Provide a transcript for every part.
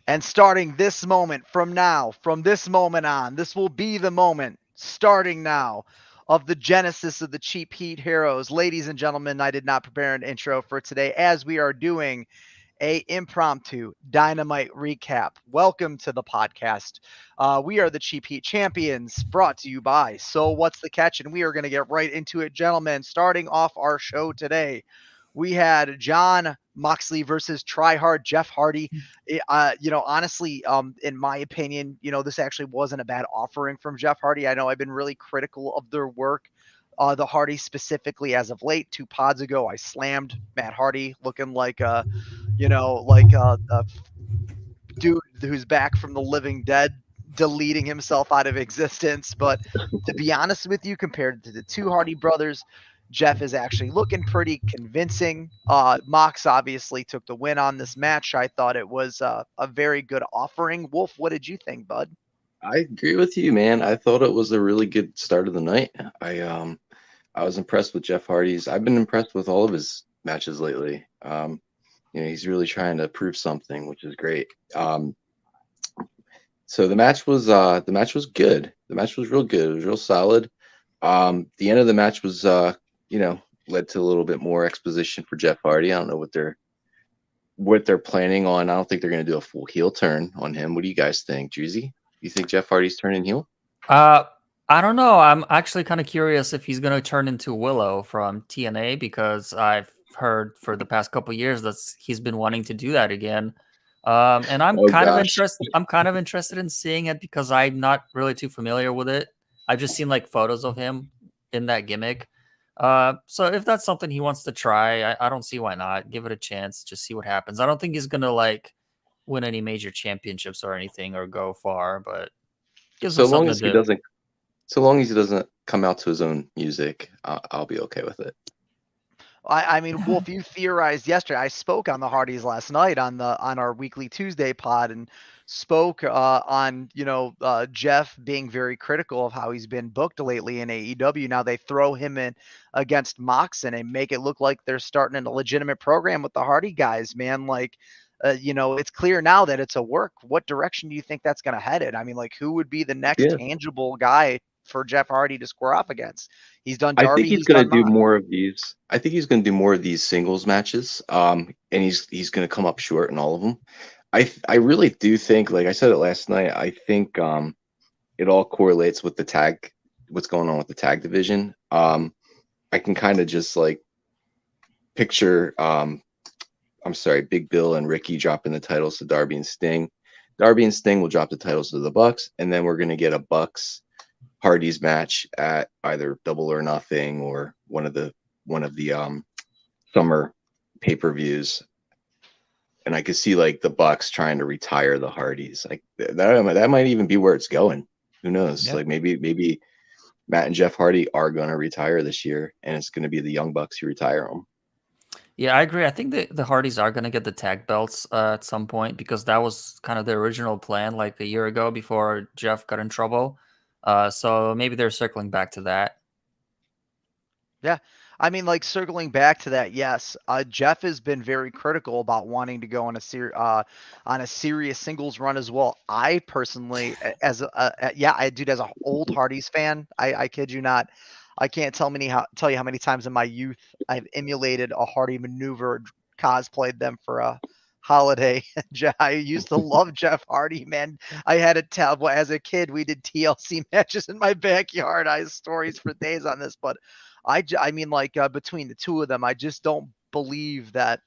And starting this moment from now, from this moment on, this will be the moment starting now of the genesis of the Cheap Heat Heroes. Ladies and gentlemen, I did not prepare an intro for today as we are doing a impromptu Dynamite recap. Welcome to the podcast. We are the Cheap Heat Champions, brought to you by So What's the Catch? And we are going to get right into it, gentlemen. Starting off our show today, we had John Moxley versus Tryhard Jeff Hardy. Honestly, in my opinion, this actually wasn't a bad offering from Jeff Hardy. I know I've been really critical of their work. The Hardy specifically as of late. 2 pods ago, I slammed Matt Hardy looking like a dude who's back from the living dead, deleting himself out of existence. But to be honest with you, compared to the two Hardy brothers, Jeff is actually looking pretty convincing. Mox obviously took the win on this match. I thought it was a very good offering. Wolf, what did you think, bud? I agree with you, man. I thought it was a really good start of the night. I was impressed with Jeff Hardy's. I've been impressed with all of his matches lately. He's really trying to prove something, which is great. So the match was good. The match was real good. It was real solid. The end of the match was led to a little bit more exposition for Jeff Hardy. I don't know what they're planning on. I don't think they're going to do a full heel turn on him. What do you guys think, Juicy? You think Jeff Hardy's turning heel? I don't know. I'm actually kind of curious if he's going to turn into Willow from TNA because I've heard for the past couple of years that he's been wanting to do that again. And I'm Oh kind of gosh. interested. I'm kind of interested in seeing it because I'm not really too familiar with it. I've just seen like photos of him in that gimmick. So if that's something he wants to try, I don't see why not. Give it a chance. Just see what happens. I don't think he's gonna like win any major championships or anything or go far, but gives him So long something as to he do. doesn't, so long as he doesn't come out to his own music, I'll be okay with it. I mean, Wolf, you theorized yesterday. I spoke on the Hardys last night on our weekly Tuesday pod and spoke on Jeff being very critical of how he's been booked lately in AEW. Now they throw him in against Moxon and make it look like they're starting a legitimate program with the Hardy guys. Man, like. It's clear now that it's a work. What direction do you think that's going to head in? I mean, like, who would be the next Yeah, tangible guy for Jeff Hardy to square off against? He's done I think Darby, he's he's gonna done do Mox. more of these. I think he's gonna do more of these singles matches. And he's gonna come up short in all of them. I really do think, like I said it last night, I think it all correlates with the tag, what's going on with the tag division. I can kind of just like picture I'm sorry, Big Bill and Ricky dropping the titles to Darby and Sting. Darby and Sting will drop the titles to the Bucks, and then we're gonna get a Bucks Hardy's match at either Double or Nothing or one of the summer pay-per-views. And I could see like the Bucks trying to retire the Hardys. Like that might even be where it's going. Who knows? Yeah. Like maybe Matt and Jeff Hardy are going to retire this year, and it's going to be the Young Bucks who retire them. Yeah, I agree. I think the Hardys are gonna get the tag belts at some point because that was kind of the original plan, like a year ago before Jeff got in trouble. So maybe they're circling back to that. Yeah. I mean, like circling back to that, yes. Jeff has been very critical about wanting to go on a serious singles run as well. I personally, as an old Hardys fan, I kid you not, I can't tell you how many times in my youth I've emulated a Hardy maneuver, cosplayed them for a holiday. I used to love Jeff Hardy, man. I had a tell as a kid we did TLC matches in my backyard. I have stories for days on this, but I mean, like between the two of them, I just don't believe that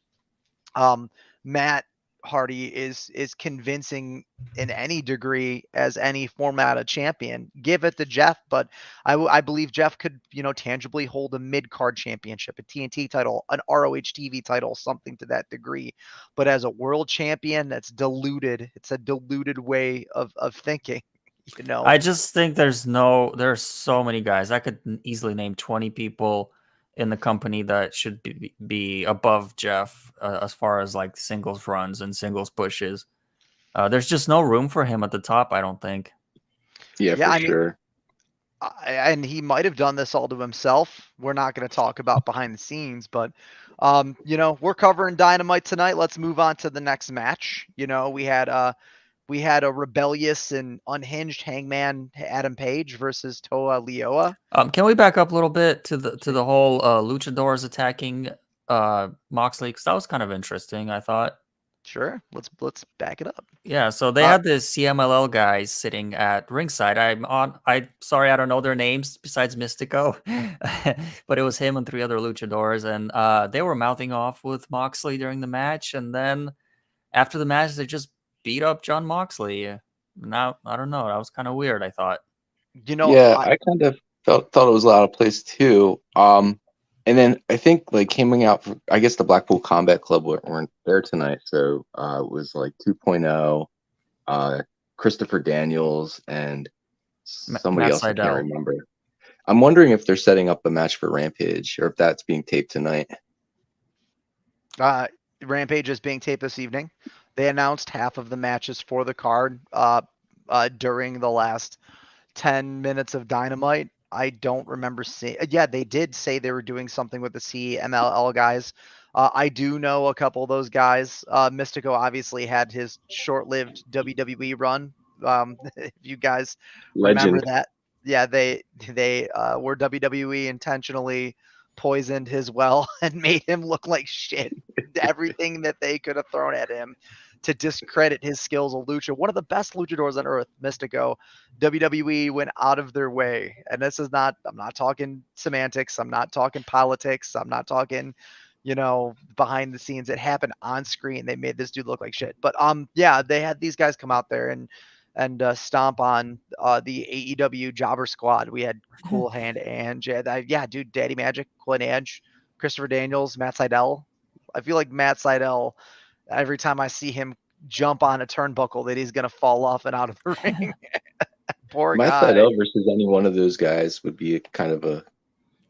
Matt Hardy is convincing in any degree as any format of champion. Give it to Jeff, but I believe Jeff could tangibly hold a mid card championship, a TNT title, an ROH TV title, something to that degree. But as a world champion, that's diluted. It's a diluted way of thinking. You know. I just think there's so many guys. I could easily name 20 people in the company that should be above Jeff as far as like singles runs and singles pushes. There's just no room for him at the top, I don't think. Yeah, Yeah, for I mean, sure. and he might have done this all to himself. We're not going to talk about behind the scenes, but We're covering Dynamite tonight. Let's move on to the next match. We had a rebellious and unhinged Hangman Adam Page versus Toa Lioa. Can we back up a little bit to the whole luchadors attacking Moxley? Because that was kind of interesting, I thought. Sure, let's back it up. Yeah, so they had the CMLL guys sitting at ringside. I'm sorry, I don't know their names besides Mystico, but it was him and 3 other luchadors, and they were mouthing off with Moxley during the match, and then after the match, they just beat up John Moxley. Now, I don't know, that was kind of weird, I thought. Yeah, I kind of thought it was out of place too. And then I think like coming out, I guess the Blackpool Combat Club weren't there tonight, so it was like 2.0, Christopher Daniels, and somebody Matt else I can't Sydal. remember. I'm wondering if they're setting up a match for Rampage or if that's being taped tonight. Rampage is being taped this evening. They announced half of the matches for the card during the last 10 minutes of Dynamite. I don't remember seeing. Yeah, they did say they were doing something with the CMLL guys. I do know a couple of those guys. Mystico obviously had his short-lived WWE run. If you guys remember Legend. that, yeah, they were WWE intentionally poisoned his well and made him look like shit. Everything that they could have thrown at him to discredit his skills of lucha. One of the best luchadors on earth, Mystico. WWE went out of their way. And this is not, I'm not talking semantics. I'm not talking politics. I'm not talking, behind the scenes. It happened on screen. They made this dude look like shit. But yeah, they had these guys come out there and stomp on the AEW Jobber Squad. We had Cool Hand Ange. Yeah, dude, Daddy Magic, Cool Hand Ange, Christopher Daniels, Matt Sydal. I feel like Matt Sydal, every time I see him jump on a turnbuckle, that he's gonna fall off and out of the ring. Poor Matt guy. Sydal versus any one of those guys would be kind of a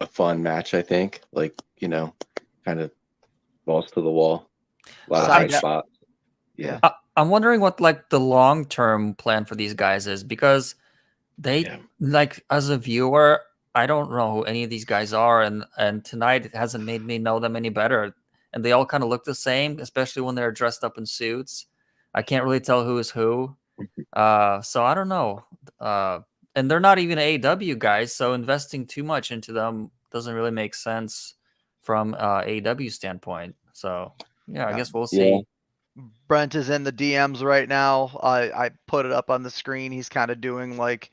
fun match, I think. Like, kind of balls to the wall. A lot of high spots. Yeah. I'm wondering what like the long-term plan for these guys is, because they like, as a viewer, I don't know who any of these guys are, and tonight it hasn't made me know them any better. And they all kind of look the same, especially when they're dressed up in suits. I can't really tell who is who. So I don't know. And they're not even AEW guys, so investing too much into them doesn't really make sense from AEW standpoint. So yeah, I guess we'll see. Brent is in the DMs right now. I put it up on the screen. He's kind of doing like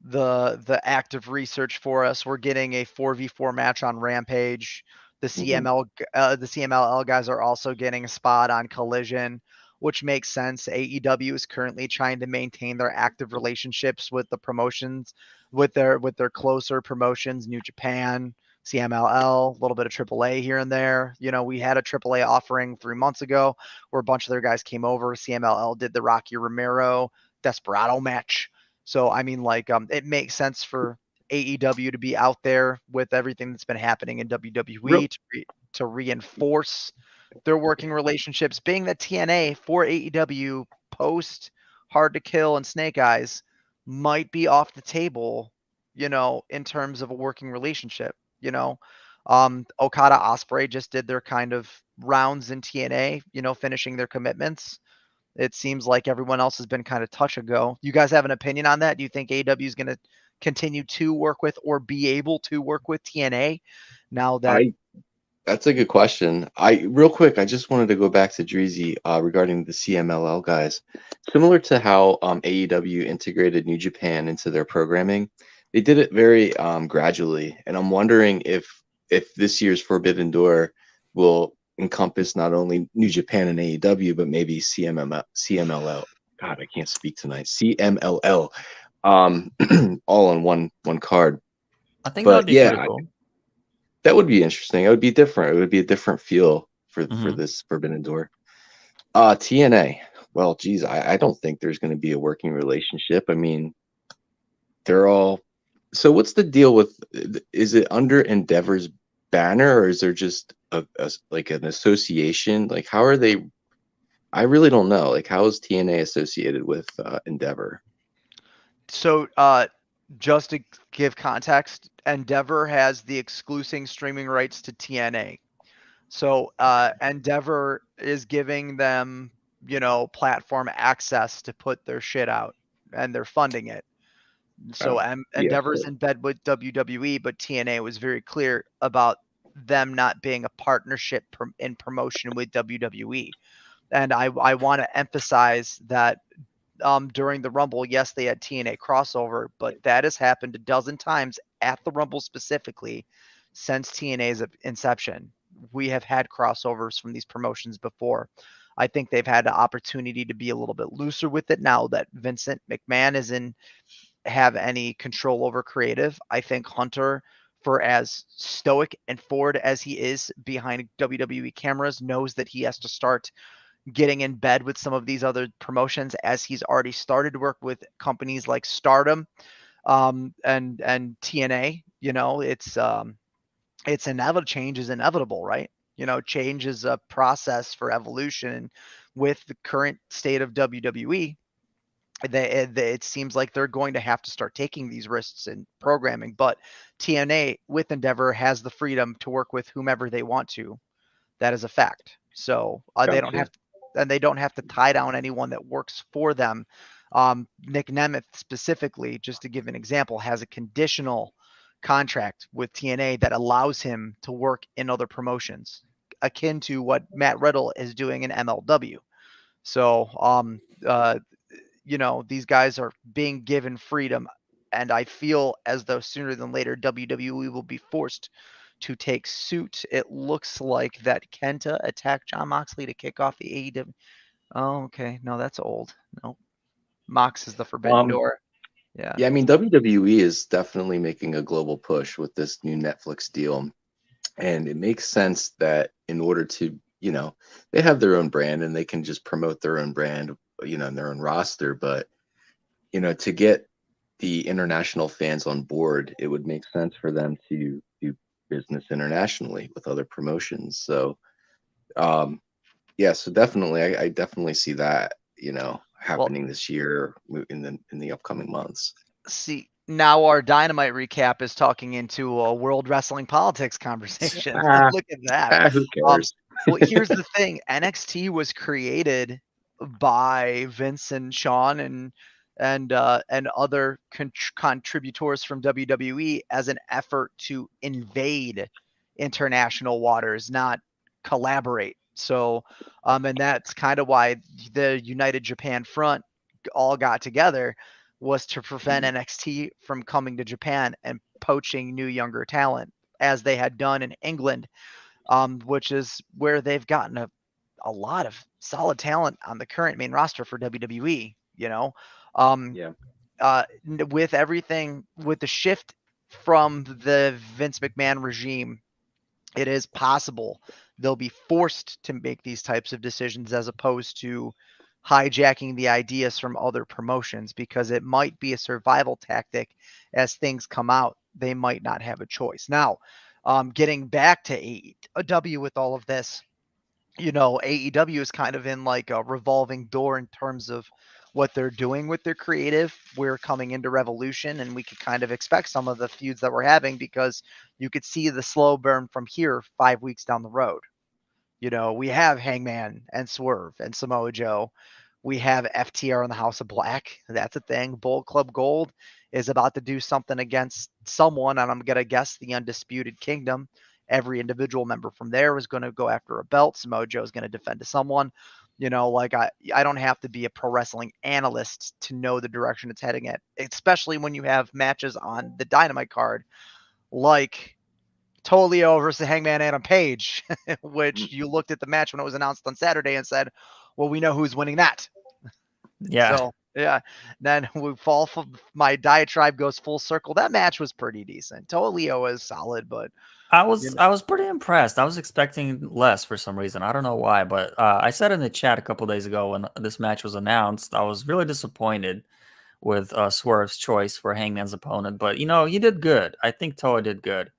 the active research for us. We're getting a 4v4 match on Rampage. The CMLL guys are also getting a spot on Collision, which makes sense. AEW is currently trying to maintain their active relationships with the promotions, with their closer promotions, New Japan, CMLL, a little bit of AAA here and there. We had a AAA offering 3 months ago where a bunch of their guys came over. CMLL did the Rocky Romero Desperado match. So I mean, like, it makes sense for AEW to be out there with everything that's been happening in WWE to reinforce their working relationships. Being that TNA for AEW post Hard to Kill and Snake Eyes might be off the table, in terms of a working relationship. Okada Ospreay just did their kind of rounds in TNA, finishing their commitments. It seems like everyone else has been kind of touch and go. You guys have an opinion on that? Do you think AEW is going to continue to work with or be able to work with TNA now that? That's a good question. Real quick, I just wanted to go back to Dreezy regarding the CMLL guys. Similar to how AEW integrated New Japan into their programming, they did it very gradually, and I'm wondering if this year's Forbidden Door will encompass not only New Japan and AEW, but maybe CMLL. God, I can't speak tonight. CMLL, all on one card. I think that'd be pretty cool. That would be interesting. It would be different. It would be a different feel for this Forbidden Door. TNA. Well, geez, I don't think there's going to be a working relationship. I mean, they're all. So what's the deal with? Is it under Endeavor's banner, or is there just like an association? Like, how are they? I really don't know. Like, how is TNA associated with Endeavor? So, just to give context, Endeavor has the exclusive streaming rights to TNA. So Endeavor is giving them, platform access to put their shit out, and they're funding it. So Yeah, Endeavor's in bed with WWE, but TNA was very clear about them not being a partnership in promotion with WWE. And I want to emphasize that during the Rumble, yes, they had TNA crossover, but that has happened a dozen times at the Rumble specifically since TNA's inception. We have had crossovers from these promotions before. I think they've had the opportunity to be a little bit looser with it now that Vincent McMahon isn't have any control over creative. I think Hunter, for as stoic and forward as he is behind WWE cameras, knows that he has to start getting in bed with some of these other promotions, as he's already started to work with companies like Stardom, and TNA. It's inevitable. Change is inevitable, right? Change is a process for evolution. And with the current state of WWE, it seems like they're going to have to start taking these risks in programming. But TNA with Endeavor has the freedom to work with whomever they want to. That is a fact. So they don't gotcha. have to, and they don't have to tie down anyone that works for them. Nick Nemeth specifically, just to give an example, has a conditional contract with TNA that allows him to work in other promotions, akin to what Matt Riddle is doing in MLW. So, these guys are being given freedom, and I feel as though sooner than later WWE will be forced to take suit. It looks like that Kenta attacked John Moxley to kick off the AEW. Oh, okay. No, that's old. No, Mox is the forbidden Um, door. Yeah. yeah, I mean WWE is definitely making a global push with this new Netflix deal, and it makes sense that in order to, they have their own brand and they can just promote their own brand, in their own roster, but to get the international fans on board, it would make sense for them to do business internationally with other promotions. So, yeah, so definitely, I definitely see that, Well, happening this year in the upcoming months. see, now our Dynamite recap is talking into a world wrestling politics conversation. Ah, Look at that. who Um, cares? well, here's the thing: NXT was created by Vince and Sean and other contributors from WWE as an effort to invade international waters, not collaborate. So, and that's kind of why the United Japan Front all got together, was to prevent NXT from coming to Japan and poaching new younger talent, as they had done in England, which is where they've gotten a lot of solid talent on the current main roster for WWE. Um, Yeah. with everything, with the shift from the Vince McMahon regime, it is possible they'll be forced to make these types of decisions as opposed to hijacking the ideas from other promotions, because it might be a survival tactic. As things come out, they might not have a choice. Now, getting back to AEW with all of this, AEW is kind of in like a revolving door in terms of what they're doing with their creative. We're coming into Revolution, and we could kind of expect some of the feuds that we're having, because you could see the slow burn from here 5 weeks down the road. We have Hangman and Swerve and Samoa Joe. We have FTR in the House of Black. That's a thing. Bullet Club Gold is about to do something against someone, and I'm going to guess the Undisputed Kingdom. Every individual member from there is going to go after a belt. Samoa Joe is going to defend to someone. Like I don't have to be a pro wrestling analyst to know the direction it's heading at, especially when you have matches on the Dynamite card like Tolio versus Hangman Adam Page, which you looked at the match when it was announced on Saturday and said, well, we know who's winning that. Yeah. So, yeah, then we fall from my diatribe goes full circle. That match was pretty decent. Tolio is solid, but I you was know, I was pretty impressed. I was expecting less for some reason. I don't know why, but I said in the chat a couple days ago when this match was announced, I was really disappointed with Swerve's choice for Hangman's opponent. But he did good. I think Toa did good.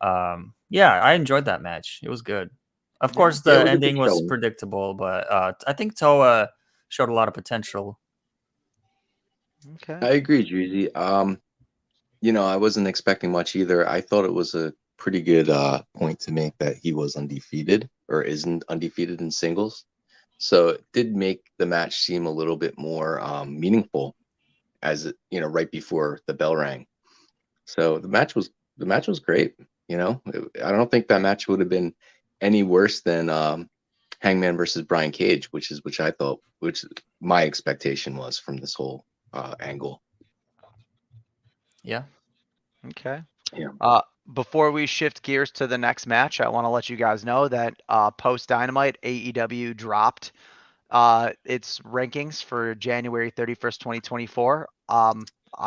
Yeah, I enjoyed that match. It was good. Of yeah, course, Yeah, it the was a good ending was showing. predictable, but I think Toa showed a lot of potential. okay. I agree, Dreezy. I wasn't expecting much either. I thought it was a pretty good point to make that he was undefeated or isn't undefeated in singles. So it did make the match seem a little bit more meaningful as it, right before the bell rang. So the match was great. I don't think that match would have been any worse than Hangman versus Brian Cage, which my expectation was from this whole angle. Yeah. Okay. Yeah. Before we shift gears to the next match, I want to let you guys know that post Dynamite, AEW dropped its rankings for January 31st, 2024. I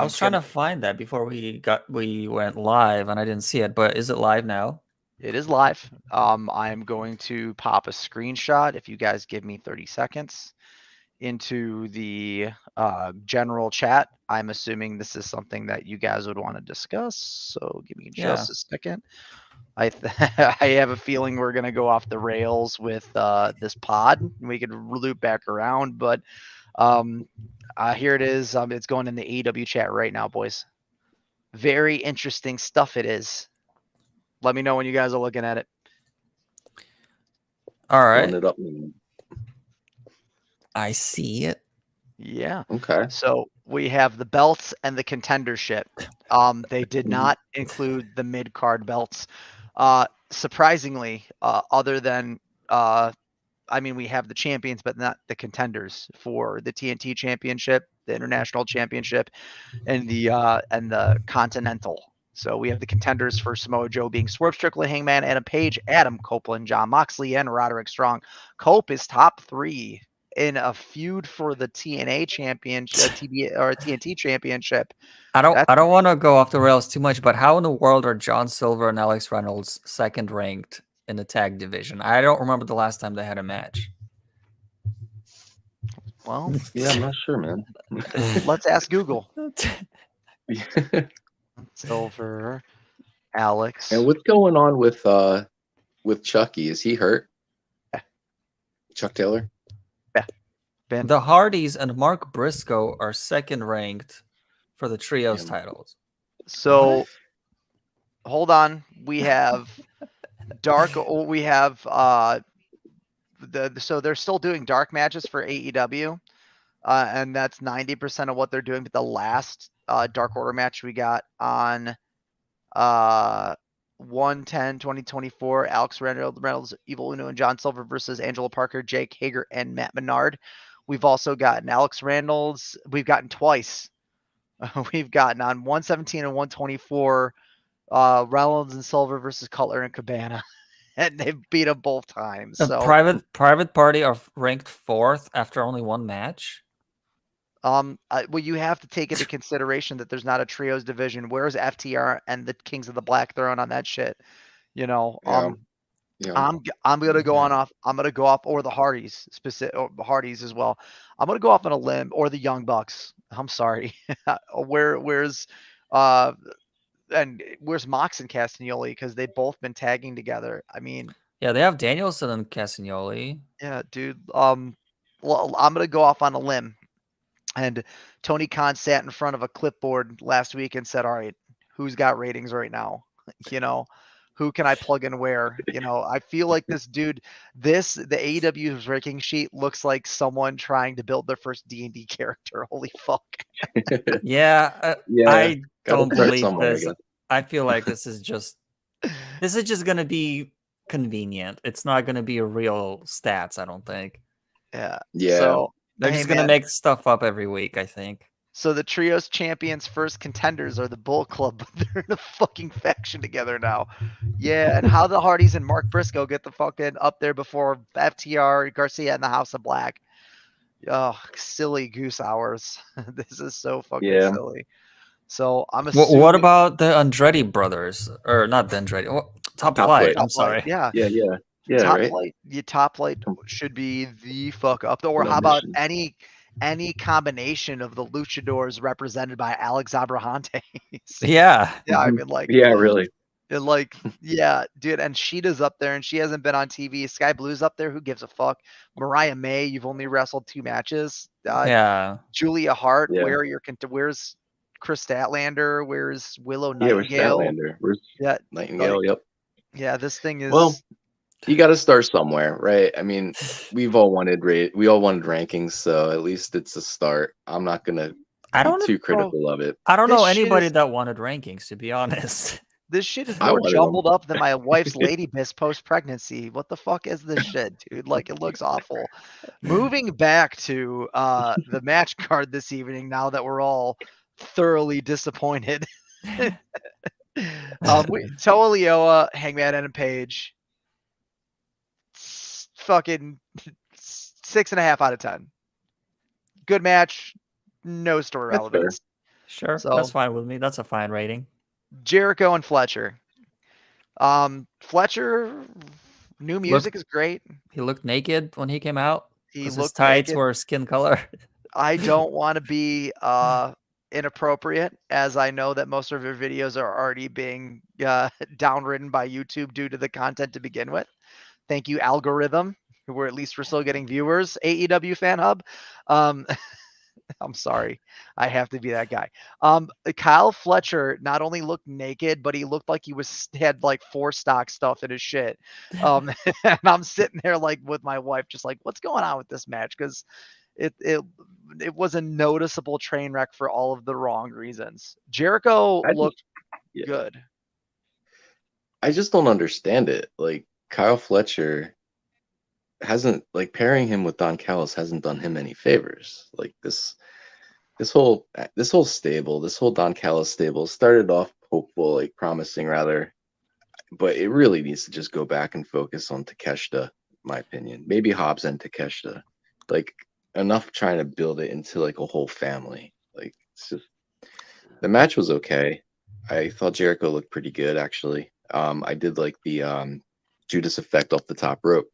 was trying to find that before we went live, and I didn't see it. But is it live now? It is live. I am going to pop a screenshot if you guys give me 30 seconds into the general chat. I'm assuming this is something that you guys would want to discuss. So give me just a second. I have a feeling we're gonna go off the rails with this pod. We could loop back around, but here it is. It's going in the AEW chat right now, boys. Very interesting stuff it is. Let me know when you guys are looking at it. All right. Pulling it up. I see it. Yeah. Okay. So we have the belts and the contendership. They did not include the mid-card belts. Surprisingly, other than we have the champions, but not the contenders for the TNT Championship, the International Championship, and the Continental. So we have the contenders for Samoa Joe being Swerve Strickland, Hangman, Adam Page, Adam Copeland, John Moxley, and Roderick Strong. Cope is top 3 in a feud for the TNA championship, TNT Championship. I don't want to go off the rails too much, but how in the world are John Silver and Alex Reynolds second ranked in the tag division? I don't remember the last time they had a match. Well, yeah, I'm not sure, man. Let's ask Google. Silver, Alex. And what's going on with Chucky? Is he hurt? Yeah. Chuck Taylor? Yeah. Ben. The Hardys and Mark Briscoe are second ranked for the trios titles. So hold on. We have so they're still doing dark matches for AEW. And that's 90% of what they're doing. But the last Dark Order match we got on 1/10/2024, Alex Reynolds, Evil Uno, and John Silver versus Angelo Parker, Jake Hager, and Matt Menard. We've also gotten Alex Reynolds. We've gotten twice. We've gotten on 117 and 124, Reynolds and Silver versus Cutler and Cabana. And they've beat them both times. The private party are ranked 4th after only one match. Well, you have to take into consideration that there's not a trios division. Where's FTR and the Kings of the Black Throne on that shit? Yeah. I'm gonna go off. I'm gonna go off, or the Hardys, Hardys as well. I'm gonna go off on a limb, or the Young Bucks. I'm sorry. Where's Mox and Castagnoli, because they've both been tagging together. I mean, yeah, they have Danielson and Castagnoli. Yeah, dude. Well, I'm gonna go off on a limb. And Tony Khan sat in front of a clipboard last week and said, all right, who's got ratings right now? Who can I plug in where? I feel like this dude, the AEW's ranking sheet looks like someone trying to build their first D&D character. Holy fuck. Yeah. Yeah. I don't believe this. I feel like this is just going to be convenient. It's not going to be a real stats, I don't think. Yeah. So they're just going to make stuff up every week, I think. So the Trios champions first contenders are the Bull Club, but they're in a fucking faction together now. Yeah, and how the Hardys and Mark Briscoe get the fucking up there before FTR, Garcia, and the House of Black. Oh, silly goose hours. This is so fucking silly. So I'm assuming... What about the Andretti brothers? Or not the Andretti. Top Flight. I'm sorry. Yeah. Top Flight. Top Flight should be the fuck up. Or how about any combination of the luchadors represented by Alex Abrahantes? Yeah. Yeah, I mean, like... Yeah, really. Like, yeah, dude, and Sheeta's up there, and she hasn't been on TV. Sky Blue's up there. Who gives a fuck? Mariah May, you've only wrestled 2 matches. Yeah. Julia Hart, where's Chris Statlander? Where's Willow Yeah, we're Nightingale? Statlander. Where's Yeah, Nightingale? like, Yep. yeah, this thing is. Well, you got to start somewhere, right? I mean, we all wanted rankings, so at least it's a start. I'm not gonna I be don't. too critical of it. I don't This know shit anybody is- that wanted rankings, to be honest. This shit is I more wanted 'em. jumbled up than my wife's lady miss post pregnancy. What the fuck is this shit, dude? Like, it looks awful. Moving back to the match card this evening, now that we're all thoroughly disappointed. Toa Leoa, Hangman Adam Page. Fucking 6.5 out of 10. Good match, no story That's fair. relevance. Sure, So- that's fine with me. That's a fine rating. Jericho and Fletcher. Fletcher, new music is great. He looked naked when he came out. He 'Cause his looked tights naked. were skin color. I don't want to be inappropriate, as I know that most of your videos are already being downridden by YouTube due to the content to begin with. Thank you, algorithm. We're at least we're still getting viewers. AEW Fan Hub. I'm sorry, I have to be that guy. Kyle Fletcher not only looked naked, but he looked like he had like 4 stock stuff in his shit. And I'm sitting there like with my wife, just like, what's going on with this match? Because it was a noticeable train wreck for all of the wrong reasons. Jericho looked good. I just don't understand it. Like, Kyle Fletcher hasn't, like, pairing him with Don Callis hasn't done him any favors. Like, this whole stable, this whole Don Callis stable started off hopeful, like promising rather, but it really needs to just go back and focus on Takeshita, in my opinion. Maybe Hobbs and Takeshita. Like, enough trying to build it into like a whole family. Like, it's just, the match was okay. I thought Jericho looked pretty good, actually. I did like the Judas effect off the top rope.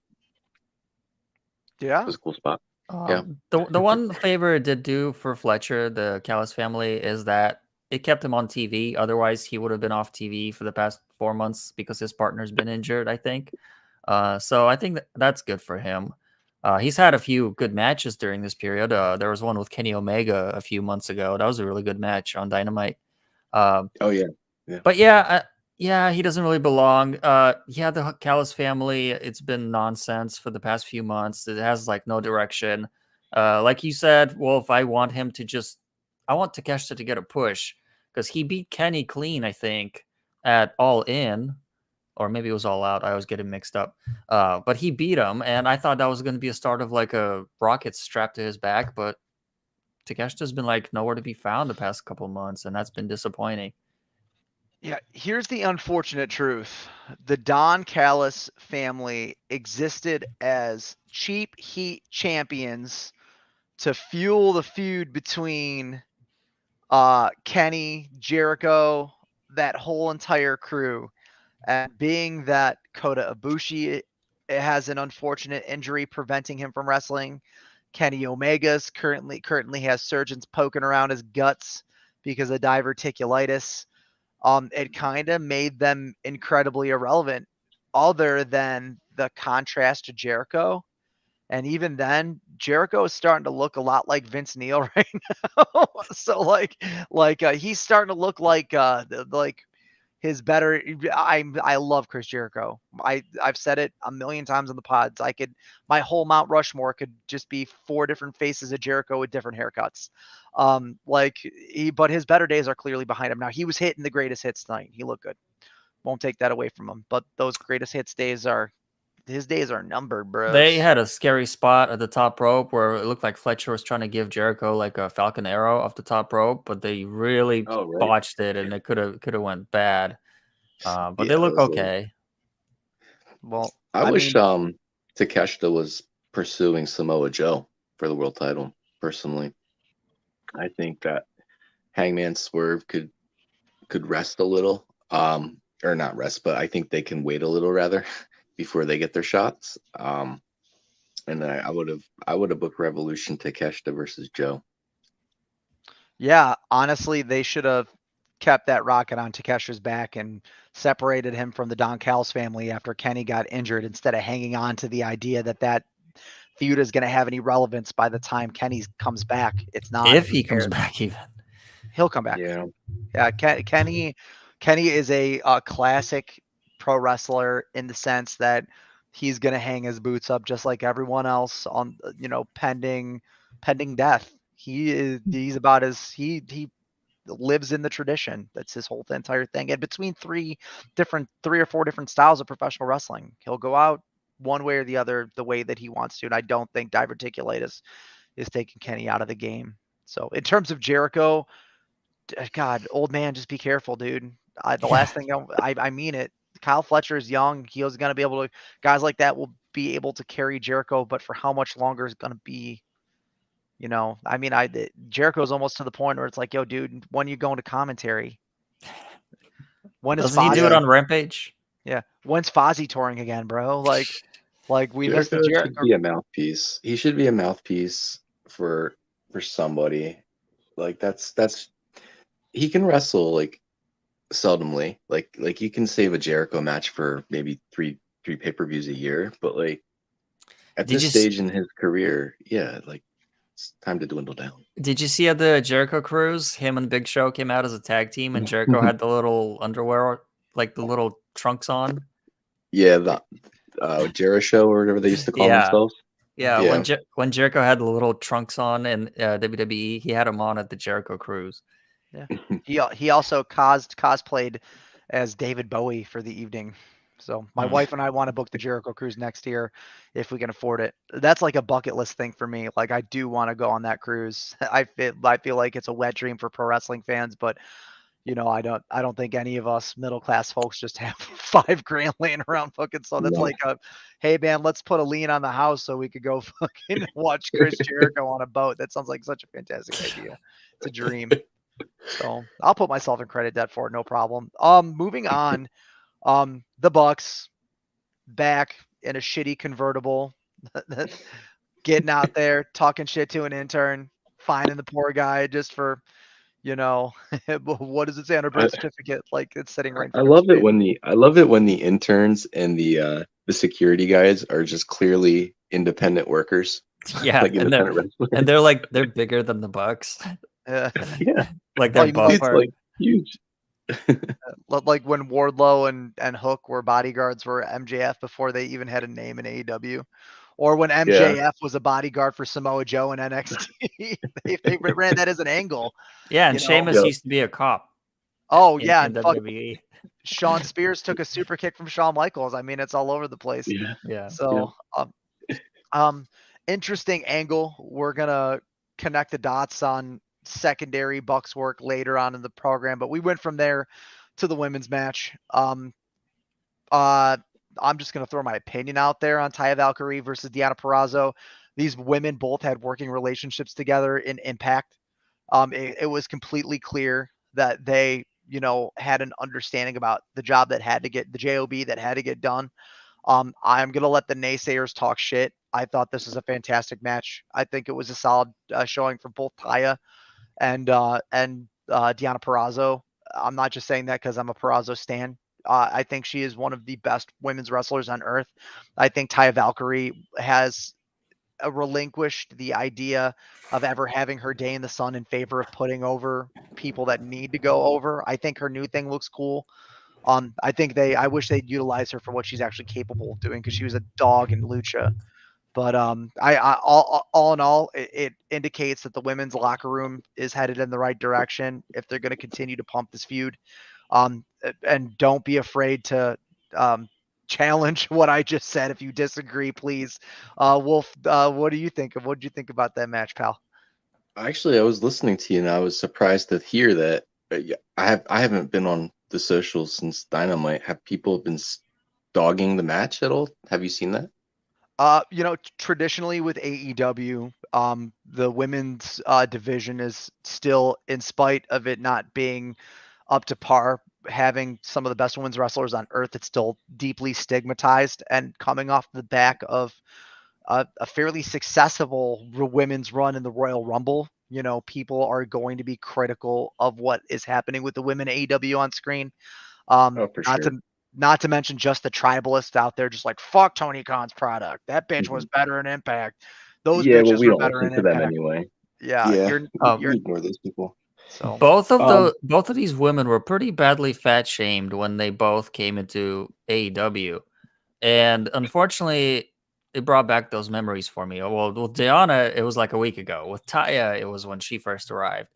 Yeah. It was a cool spot. Yeah. The one favor it did do for Fletcher, the Callis family, is that it kept him on TV. Otherwise, he would have been off TV for the past 4 months because his partner's been injured, I think. So I think that's good for him. He's had a few good matches during this period. There was one with Kenny Omega a few months ago. That was a really good match on Dynamite. Oh yeah. But yeah, he doesn't really belong. Yeah, the Callis family, it's been nonsense for the past few months. It has like no direction. Like you said, Wolf, I want Takeshita to get a push because he beat Kenny clean, I think, at All In, or maybe it was All Out. I always get it mixed up. But he beat him, and I thought that was going to be a start of like a rocket strapped to his back, but Takeshita's been like nowhere to be found the past couple months, and that's been disappointing. Yeah, here's the unfortunate truth. The Don Callis family existed as cheap heat champions to fuel the feud between Kenny, Jericho, that whole entire crew. And being that Kota Ibushi has an unfortunate injury preventing him from wrestling, Kenny Omega's currently has surgeons poking around his guts because of diverticulitis. It kind of made them incredibly irrelevant, other than the contrast to Jericho. And even then, Jericho is starting to look a lot like Vince Neil right now. So he's starting to look like his better. I love Chris Jericho. I've said it a million times on the pods. My whole Mount Rushmore could just be 4 different faces of Jericho with different haircuts. But his better days are clearly behind him now. He was hitting the greatest hits tonight. He looked good. Won't take that away from him. But those greatest hits his days are numbered, bro. They had a scary spot at the top rope where it looked like Fletcher was trying to give Jericho like a Falcon Arrow off the top rope, but they really botched it, and it could have went bad. But they look okay. Well, I wish Takeshita was pursuing Samoa Joe for the world title. Personally, I think that Hangman Swerve could rest a little, or not rest, but I think they can wait a little rather before they get their shots. And then I would have booked Revolution Takeshita versus Joe. Yeah, honestly, they should have kept that rocket on Takeshita's back and separated him from the Don Callis family after Kenny got injured, instead of hanging on to the idea that feud is going to have any relevance by the time Kenny comes back. It's not. If he comes back, even. He'll come back. Yeah. Yeah, Kenny is a classic pro wrestler in the sense that he's gonna hang his boots up just like everyone else on pending death. He's about as he lives in the tradition. That's his whole entire thing. And between three or four different styles of professional wrestling, he'll go out one way or the other the way that he wants to. And I don't think diverticulatus is taking Kenny out of the game. So in terms of Jericho, God, old man, just be careful, dude. The last thing I mean it. Kyle Fletcher is young. He's going to be able to. Guys like that will be able to carry Jericho, but for how much longer is going to be? I mean, Jericho's almost to the point where it's like, yo, dude, when are you going to commentary? When is Doesn't he do it on Rampage? Yeah, when's Fozzy touring again, bro? Like we missed the Jericho Jericho. should be a mouthpiece. He should be a mouthpiece for somebody. Like that's he can wrestle like seldomly. Like you can save a Jericho match for maybe three pay-per-views a year, but like at this stage in his career, yeah, like it's time to dwindle down. Did you see at the Jericho Cruise, him and Big Show came out as a tag team, and Jericho had the little underwear, like the little trunks on? Yeah, the Jericho or whatever they used to call themselves. Yeah. When Jericho had the little trunks on in WWE, he had them on at the Jericho Cruise. Yeah, he also cosplayed as David Bowie for the evening. So my wife and I want to book the Jericho Cruise next year if we can afford it. That's like a bucket list thing for me. Like I do want to go on that cruise. I feel like it's a wet dream for pro wrestling fans, but I don't think any of us middle class folks just have $5,000 laying around fucking. So that's like hey man, let's put a lien on the house so we could go fucking watch Chris Jericho on a boat. That sounds like such a fantastic idea. It's a dream. So I'll put myself in credit debt for it, no problem. Moving on. The Bucks back in a shitty convertible, getting out there, talking shit to an intern, finding the poor guy just for, what does it say on a birth certificate? Like it's sitting right in front of his face. I love it when the interns and the security guys are just clearly independent workers. Yeah, like independent wrestlers. And they're bigger than the Bucks. Yeah. Like they're like huge. Like when Wardlow and Hook were bodyguards for MJF before they even had a name in AEW, or when MJF was a bodyguard for Samoa Joe in NXT. they ran that as an angle. Yeah, and Sheamus used to be a cop. Oh yeah, in WWE. Sean Spears took a super kick from Shawn Michaels. I mean, it's all over the place. Yeah. So, interesting angle. We're gonna connect the dots on secondary Bucks work later on in the program, but we went from there to the women's match. I'm just going to throw my opinion out there on Taya Valkyrie versus Deonna Purrazzo. These women both had working relationships together in Impact. It was completely clear that they, had an understanding about the job that had to get the job that had to get done. I'm going to let the naysayers talk shit. I thought this was a fantastic match. I think it was a solid showing for both Taya and Deonna Purrazzo. I'm not just saying that because I'm a Purrazzo stan. I think she is one of the best women's wrestlers on earth. I think Taya Valkyrie has relinquished the idea of ever having her day in the sun in favor of putting over people that need to go over. I think her new thing looks cool. I wish they'd utilize her for what she's actually capable of doing because she was a dog in Lucha. But all in all, it indicates that the women's locker room is headed in the right direction if they're going to continue to pump this feud. And don't be afraid to challenge what I just said. If you disagree, please. Wolf, what do you think? What did you think about that match, pal? Actually, I was listening to you and I was surprised to hear that. I haven't been on the socials since Dynamite. Have people been dogging the match at all? Have you seen that? Traditionally with AEW, the women's division is still, in spite of it not being up to par, having some of the best women's wrestlers on earth, it's still deeply stigmatized. And coming off the back of a fairly successful women's run in the Royal Rumble, people are going to be critical of what is happening with the women AEW on screen. For sure. Not to mention just the tribalists out there, just like fuck Tony Khan's product. That bitch was better in Impact. Those bitches we were don't better listen in to Impact. them anyway. Yeah, we ignore those people. So Both Um, of these women were pretty badly fat shamed when they both came into AEW, and unfortunately, it brought back those memories for me. Well, with Diana, it was like a week ago. With Taya, it was when she first arrived,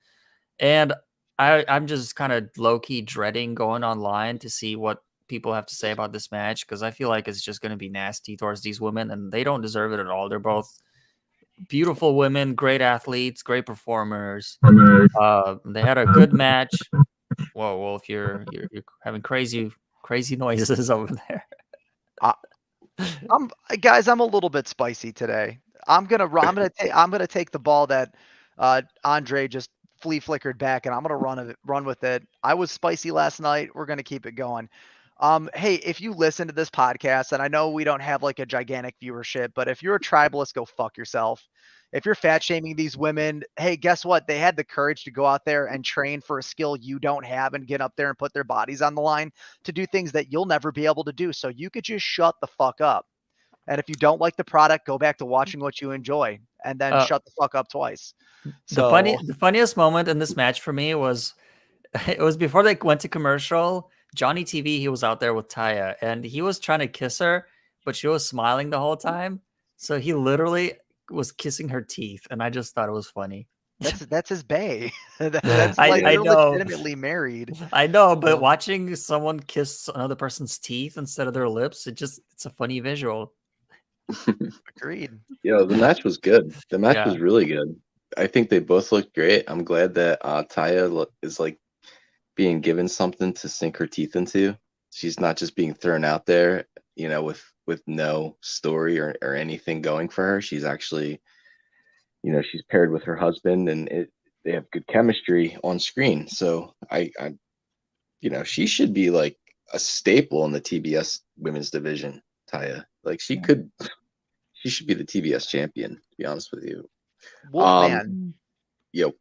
and I'm just kind of low key dreading going online to see what people have to say about this match because I feel like it's just going to be nasty towards these women, and they don't deserve it at all. They're both beautiful women, great athletes, great performers. They had a good match. Whoa, Wolf, you're having crazy noises over there. I, I'm guys, I'm a little bit spicy today. I'm gonna take the ball that Andre just flea flickered back, and I'm gonna run with it. I was spicy last night. We're gonna keep it going. Hey, if you listen to this podcast, and I know we don't have like a gigantic viewership, but if you're a tribalist, go fuck yourself. If you're fat shaming these women, hey, guess what? They had the courage to go out there and train for a skill you don't have and get up there and put their bodies on the line to do things that you'll never be able to do. So you could just shut the fuck up. And if you don't like the product, go back to watching what you enjoy and then Uh, shut the fuck up twice. the So funniest moment in this match for me was it was before they went to commercial. Johnny TV, he was out there with Taya, and he was trying to kiss her, but she was smiling the whole time. So he literally was kissing her teeth, and I just thought it was funny. that's his bae. That's like I they're know, legitimately married. I know, but So watching someone kiss another person's teeth instead of their lips, it's a funny visual. agreed. the match was good. The match Yeah. was really good. I think they both looked great. I'm glad that Taya is like being given something to sink her teeth into. She's not just being thrown out there, with no story or anything going for her. She's actually, she's paired with her husband, and they have good chemistry on screen. So she should be like a staple in the TBS women's division. Taya, like she should be the TBS champion. To be honest with you. Um, Wolfman, yo,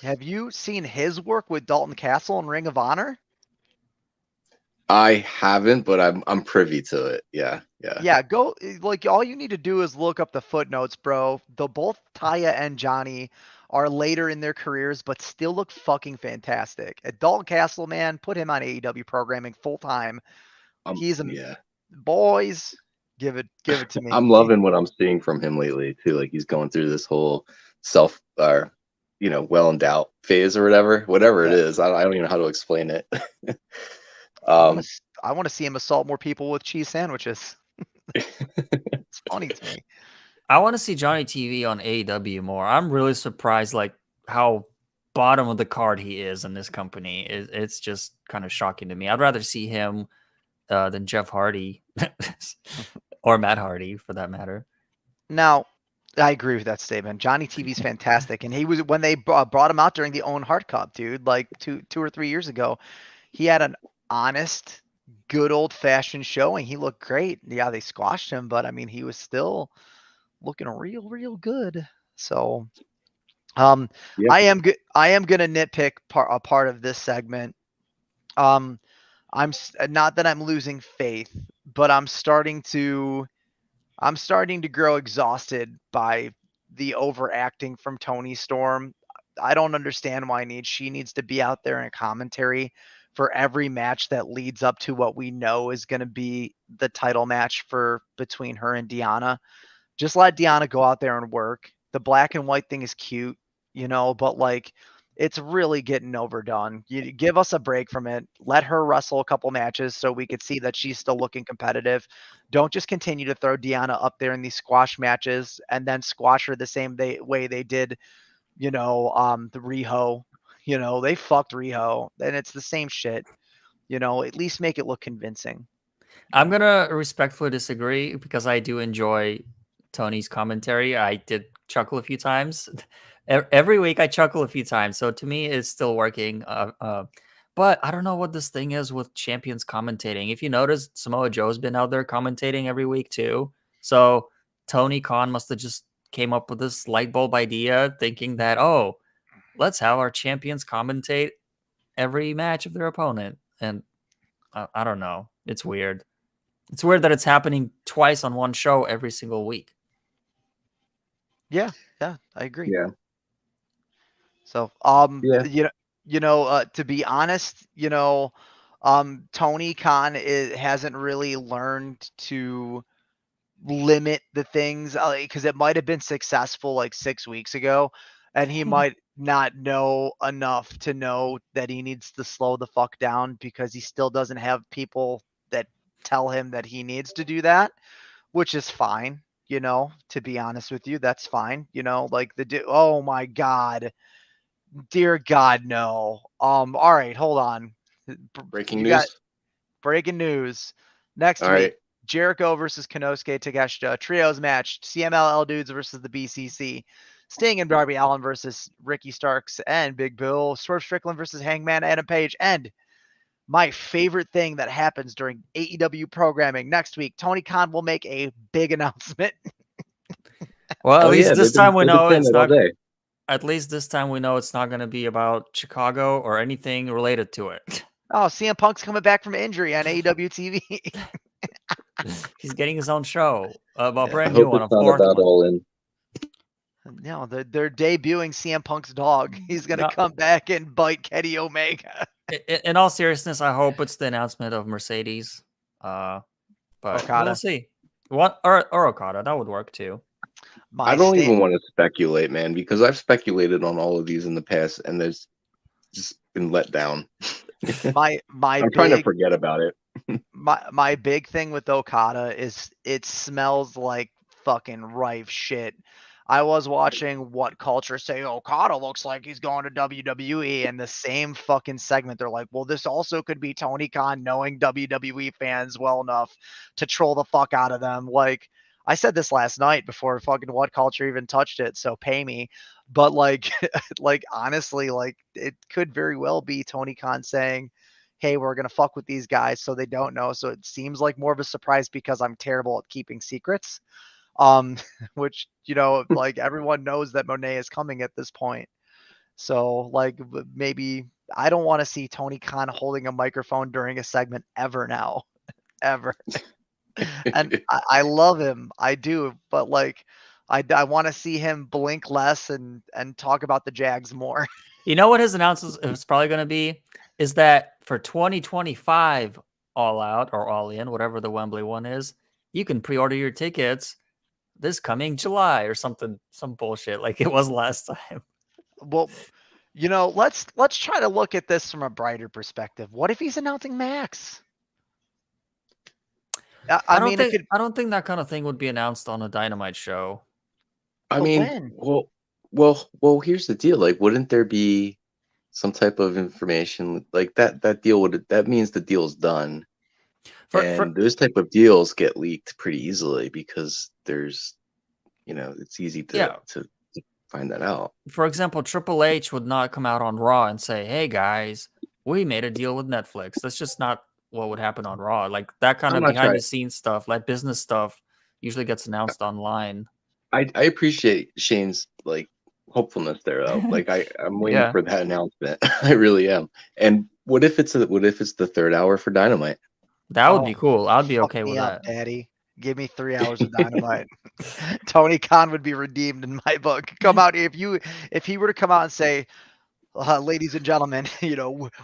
have you seen his work with Dalton Castle and Ring of Honor? I haven't, but I'm privy to it. Yeah, yeah. Yeah, go like all you need to do is look up the footnotes, bro. The both Taya and Johnny are later in their careers, but still look fucking fantastic. At Dalton Castle, man, put him on AEW programming full time. He's a Yeah. boys. Give it to me. I'm loving what I'm seeing from him lately too. Like he's going through this whole self or well endowed phase or whatever it Yeah, is. I don't even know how to explain it. I want um to I want to see him assault more people with cheese sandwiches. It's funny to me. I want to see Johnny TV on AEW more. I'm really surprised, like how bottom of the card he is in this company. It's just kind of shocking to me. I'd rather see him than Jeff Hardy or Matt Hardy, for that matter. Now, I agree with that statement. Johnny TV's fantastic, and he was when they brought him out during the Owen Hart Cup, dude, like two or 3 years ago. He had an honest, good old fashioned showing. He looked great. Yeah, they squashed him, but I mean, he was still looking real good. So, um, yeah, I am gonna nitpick a part of this segment. Um, not that I'm losing faith, but I'm starting to grow exhausted by the overacting from Tony Storm. I don't understand why she needs to be out there in commentary for every match that leads up to what we know is going to be the title match for between her and Deanna. Just let Deanna go out there and work. The black and white thing is cute, but like it's really getting overdone. You give us a break from it. Let her wrestle a couple matches so we could see that she's still looking competitive. Don't just continue to throw Deanna up there in these squash matches and then squash her the same way they did, the Riho. They fucked Riho, and it's the same shit. At least make it look convincing. I'm gonna respectfully disagree because I do enjoy Tony's commentary. I did chuckle a few times. Every week I chuckle a few times, so to me it's still working. But I don't know what this thing is with champions commentating. If you notice, Samoa Joe's been out there commentating every week too. So Tony Khan must have just came up with this light bulb idea, thinking that let's have our champions commentate every match of their opponent. And I don't know, it's weird. It's weird that it's happening twice on one show every single week. Yeah, I agree. yeah, So, yeah. to be honest, Tony Khan hasn't really learned to limit the things because it might have been successful like 6 weeks ago, and he might not know enough to know that he needs to slow the fuck down because he still doesn't have people that tell him that he needs to do that, which is fine. To be honest with you, that's fine. Like oh my God, dear God, no. All right, hold on. Breaking You got news. breaking news. Next All week, right. Jericho versus Konosuke Takeshita. Trios match. CMLL dudes versus the BCC. Sting and Darby Allin versus Ricky Starks and Big Bill. Swerve Strickland versus Hangman Adam Page. And my favorite thing that happens during AEW programming next week, Tony Khan will make a big announcement. Well, at Oh least yeah, this time we they've been know saying it's that all not. day. At least this time we know it's not going to be about Chicago or anything related to it. Oh, CM Punk's coming back from injury on AEW TV. He's getting his own show, a Yeah. I brand new hope one, it's a not fourth about one. All In. No, they're debuting CM Punk's dog. He's gonna No, come back and bite Kenny Omega. in all seriousness, I hope it's the announcement of Mercedes. But Okada. we'll see. What or Okada, that would work too. I My don't state. even want to speculate, man, because I've speculated on all of these in the past, and there's just been let down. My I'm trying to forget about it. my big thing with Okada is it smells like fucking rife shit. I was watching What Culture say Okada looks like he's going to WWE, and the same fucking segment they're like, well, this also could be Tony Khan knowing WWE fans well enough to troll the fuck out of them. Like I said this last night before fucking What Culture even touched it, so pay me. But like like honestly, like it could very well be Tony Khan saying, hey, we're going to fuck with these guys so they don't know. So it seems like more of a surprise because I'm terrible at keeping secrets. Which, like everyone knows that Monet is coming at this point. So like maybe I don't want to see Tony Khan holding a microphone during a segment ever now, ever. And I love him. I do. But like, I want to see him blink less and talk about the Jags more. You know what his announcement is probably going to be? Is that for 2025 All Out or All In, whatever the Wembley one is, you can pre-order your tickets this coming July or something, some bullshit like it was last time. Well, let's try to look at this from a brighter perspective. What if he's announcing Max? I mean, it could, I don't think that kind of thing would be announced on a Dynamite show. I but mean, when? well. Here's the deal. Like, wouldn't there be some type of information like that? That deal would that means the deal's done, For and those type of deals get leaked pretty easily because there's, it's easy yeah, to find that out. for example, Triple H would not come out on Raw and say, "Hey guys, we made a deal with Netflix." That's just not what would happen on Raw. Like that kind I'm of not behind trying. the scenes stuff, like business stuff, usually gets announced online. I appreciate Shane's like hopefulness there though. Like I'm waiting Yeah. for that announcement. I really am. And what if it's the third hour for Dynamite? That would Oh, be cool. I'd be fuck okay with me up, that. Daddy. Give me 3 hours of Dynamite. Tony Khan would be redeemed in my book. Come out if he were to come out and say, ladies and gentlemen,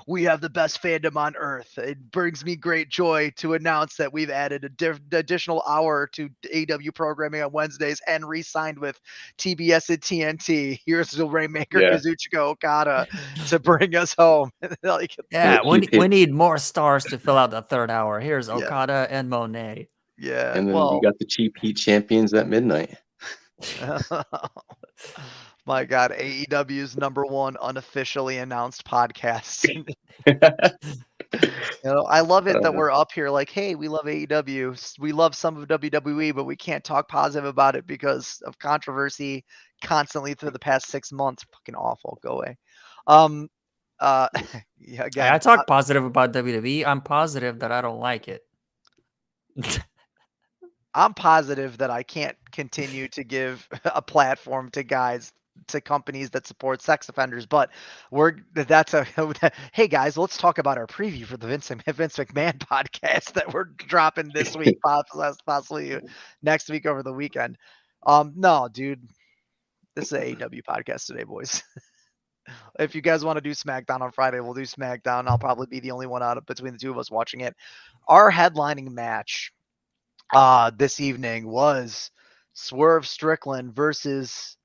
we have the best fandom on earth. It brings me great joy to announce that we've added additional hour to AW programming on Wednesdays and re-signed with TBS and TNT. Here's the Rainmaker Yeah. Kazuchika Okada to bring us home. Like, Yeah, keep we hit, need more stars to fill out the third hour. Here's yeah, Okada and Monet. yeah. and then you Well, got the cheap heat champions at midnight. my God, AEW's #1 unofficially announced podcast. I love it that we're up here like, hey, we love AEW. We love some of WWE, but we can't talk positive about it because of controversy constantly through the past 6 months. Fucking awful. Go away. Yeah, Hey, again, I talk positive about WWE. I'm positive that I don't like it. I'm positive that I can't continue to give a platform to companies that support sex offenders, but that's a hey guys, let's talk about our preview for the Vince McMahon podcast that we're dropping this week, possibly next week over the weekend. No, dude, this is an AEW podcast today, boys. If you guys want to do SmackDown on Friday, we'll do SmackDown. I'll probably be the only one out of between the two of us watching it. Our headlining match this evening was Swerve Strickland versus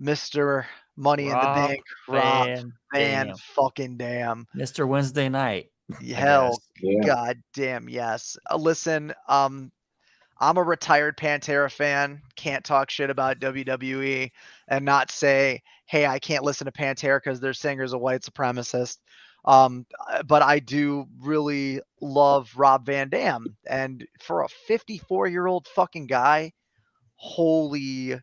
Mr. Money in the Rob Bank, Rob Van Van Dam. fucking Dam. Mr. Wednesday night. Hell, Yeah. god damn, yes. Listen, I'm a retired Pantera fan. Can't talk shit about WWE and not say, hey, I can't listen to Pantera because their singer's a white supremacist. But I do really love Rob Van Dam. And for a 54-year-old fucking guy, holy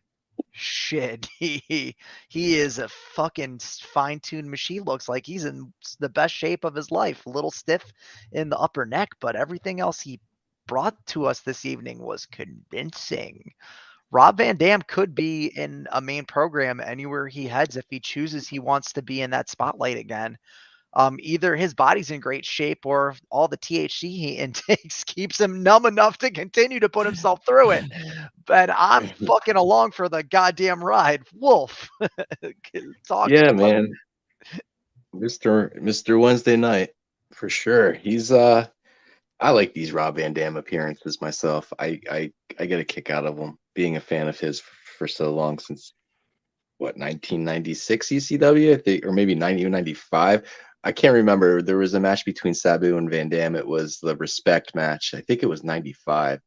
shit. He is a fucking fine-tuned machine. Looks like he's in the best shape of his life. A little stiff in the upper neck, but everything else he brought to us this evening was convincing. Rob Van Dam could be in a main program anywhere he heads if he chooses he wants to be in that spotlight again. Either his body's in great shape or all the THC he intakes keeps him numb enough to continue to put himself through it. But I'm fucking along for the goddamn ride. Wolf, talk Yeah, to man. Mr. Wednesday night for sure. He's I like these Rob Van Dam appearances myself. I get a kick out of them. Being a fan of his for so long, since what, 1996 ECW, I think, or maybe 95. I can't remember. There was a match between Sabu and Van Dam. It was the Respect match. I think it was 95.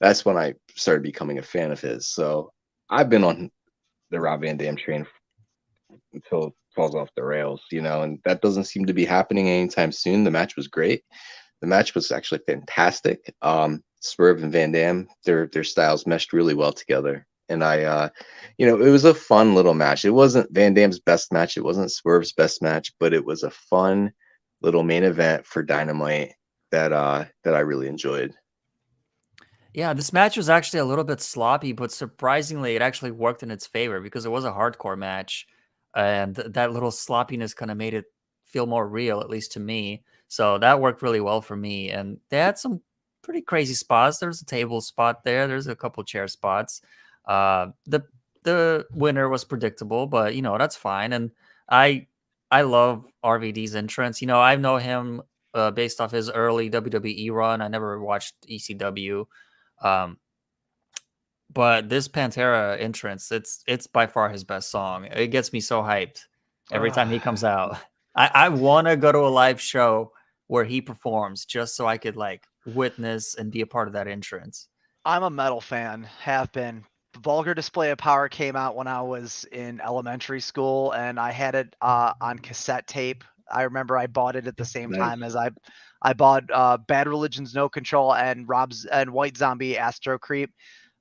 That's when I started becoming a fan of his. So I've been on the Rob Van Dam train until it falls off the rails, and that doesn't seem to be happening anytime soon. The match was great. The match was actually fantastic. Swerve and Van Dam, their styles meshed really well together. And it was a fun little match. It wasn't Van Dam's best match. It wasn't Swerve's best match, but it was a fun little main event for Dynamite that I really enjoyed. Yeah, this match was actually a little bit sloppy, but surprisingly, it actually worked in its favor because it was a hardcore match, and that little sloppiness kind of made it feel more real, at least to me. So that worked really well for me. And they had some pretty crazy spots. There's a table spot there. There's a couple chair spots. The winner was predictable, but that's fine. And I love RVD's entrance. I know him based off his early WWE run. I never watched ECW. But this Pantera entrance, it's by far his best song. It gets me so hyped every time he comes out. I want to go to a live show where he performs just so I could witness and be a part of that entrance. I'm a metal fan, have been. Vulgar Display of Power came out when I was in elementary school, and I had it on cassette tape. I remember I bought it at the same Nice. time as I bought Bad Religion's No Control and White Zombie Astro Creep,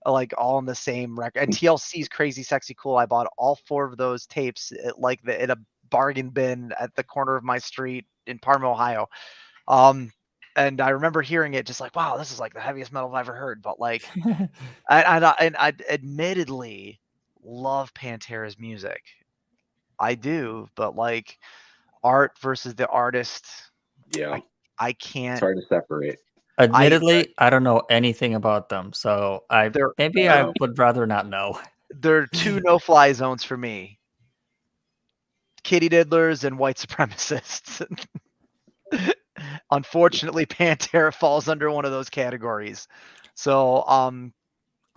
like all in the same record. And TLC's Crazy Sexy Cool. I bought all 4 of those tapes in a bargain bin at the corner of my street in Parma, Ohio. And I remember hearing it just like, wow, this is like the heaviest metal I've ever heard. But I admittedly love Pantera's music. I do, but art versus the artist, Yeah, I it's can't. hard to separate. Admittedly, I don't know anything about them, so I They're would rather not know. they're 2 no-fly zones for me: kitty diddlers and white supremacists. Unfortunately, Pantera falls under one of those categories. So, R.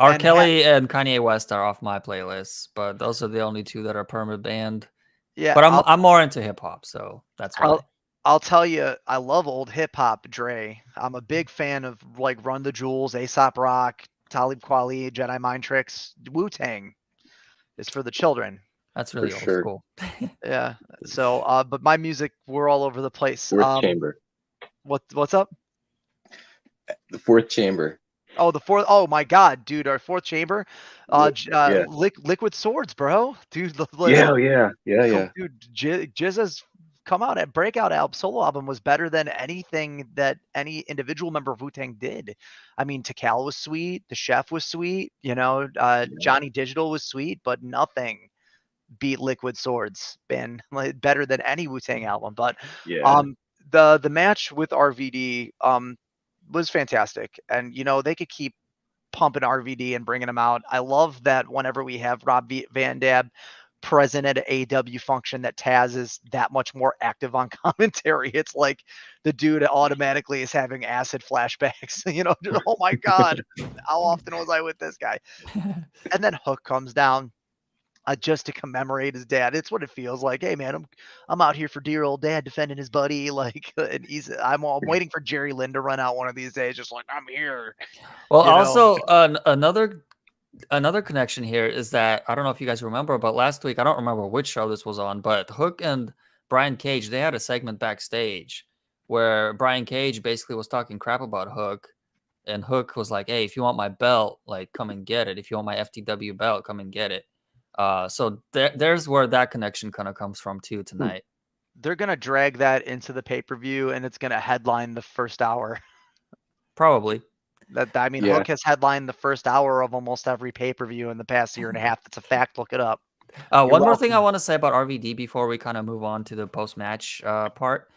and Kelly and Kanye West are off my playlist, but those are the only 2 that are permanent banned. yeah, But I'm more into hip hop, so that's why. I'll tell you, I love old hip hop, Dre. I'm a big fan of Run the Jewels, Aesop Rock, Talib Kweli, Jedi Mind Tricks. Wu Tang is for the children. That's really For old sure. school. Yeah. So, but my music, we're all over the place. Fourth Chamber. What's up? The Fourth Chamber. Oh, the fourth. Oh my God, dude, our 4th chamber. Yeah. Liquid Swords, bro. Dude, Yeah. dude, Jizza's come out at breakout album, solo album was better than anything that any individual member of Wu-Tang did. I mean, Takal was sweet, the Chef was sweet, Johnny Digital was sweet, but nothing beat Liquid Swords, been better than any Wu-Tang album. But Yeah. the match with RVD was fantastic, and they could keep pumping RVD and bringing him out. I love that whenever we have Rob Van Dam present at an AEW function that Taz is that much more active on commentary. It's like the dude automatically is having acid flashbacks. Oh my God, how often was I with this guy? And then Hook comes down. Just to commemorate his dad. It's what it feels like. Hey man, I'm out here for dear old dad defending his buddy. Like, and I'm waiting for Jerry Lynn to run out one of these days, just like I'm here. Well, You know, also another connection here is that I don't know if you guys remember, but last week I don't remember which show this was on, but Hook and Brian Cage, they had a segment backstage where Brian Cage basically was talking crap about Hook, and Hook was like, "Hey, if you want my belt, like come and get it. If you want my FTW belt, come and get it." So there's where that connection kind of comes from too tonight. they're gonna drag that into the pay-per-view, and it's gonna headline the first hour. Probably. Yeah. Hook has headlined the first hour of almost every pay-per-view in the past year and a half. That's a fact. Look it up. One more thing I want to say about RVD before we kind of move on to the post-match part.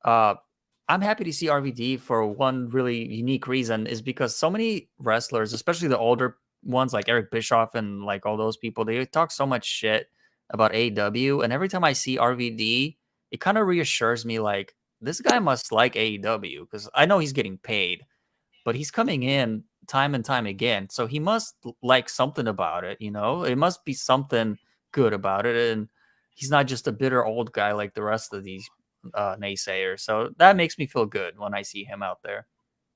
I'm happy to see RVD for one really unique reason, is because so many wrestlers, especially the older ones like Eric Bischoff and like all those people, they talk so much shit about AEW. And every time I see RVD, it kind of reassures me like this guy must like AEW, because I know he's getting paid, but he's coming in time and time again. So he must like something about it, It must be something good about it. And he's not just a bitter old guy like the rest of these naysayers. So that makes me feel good when I see him out there.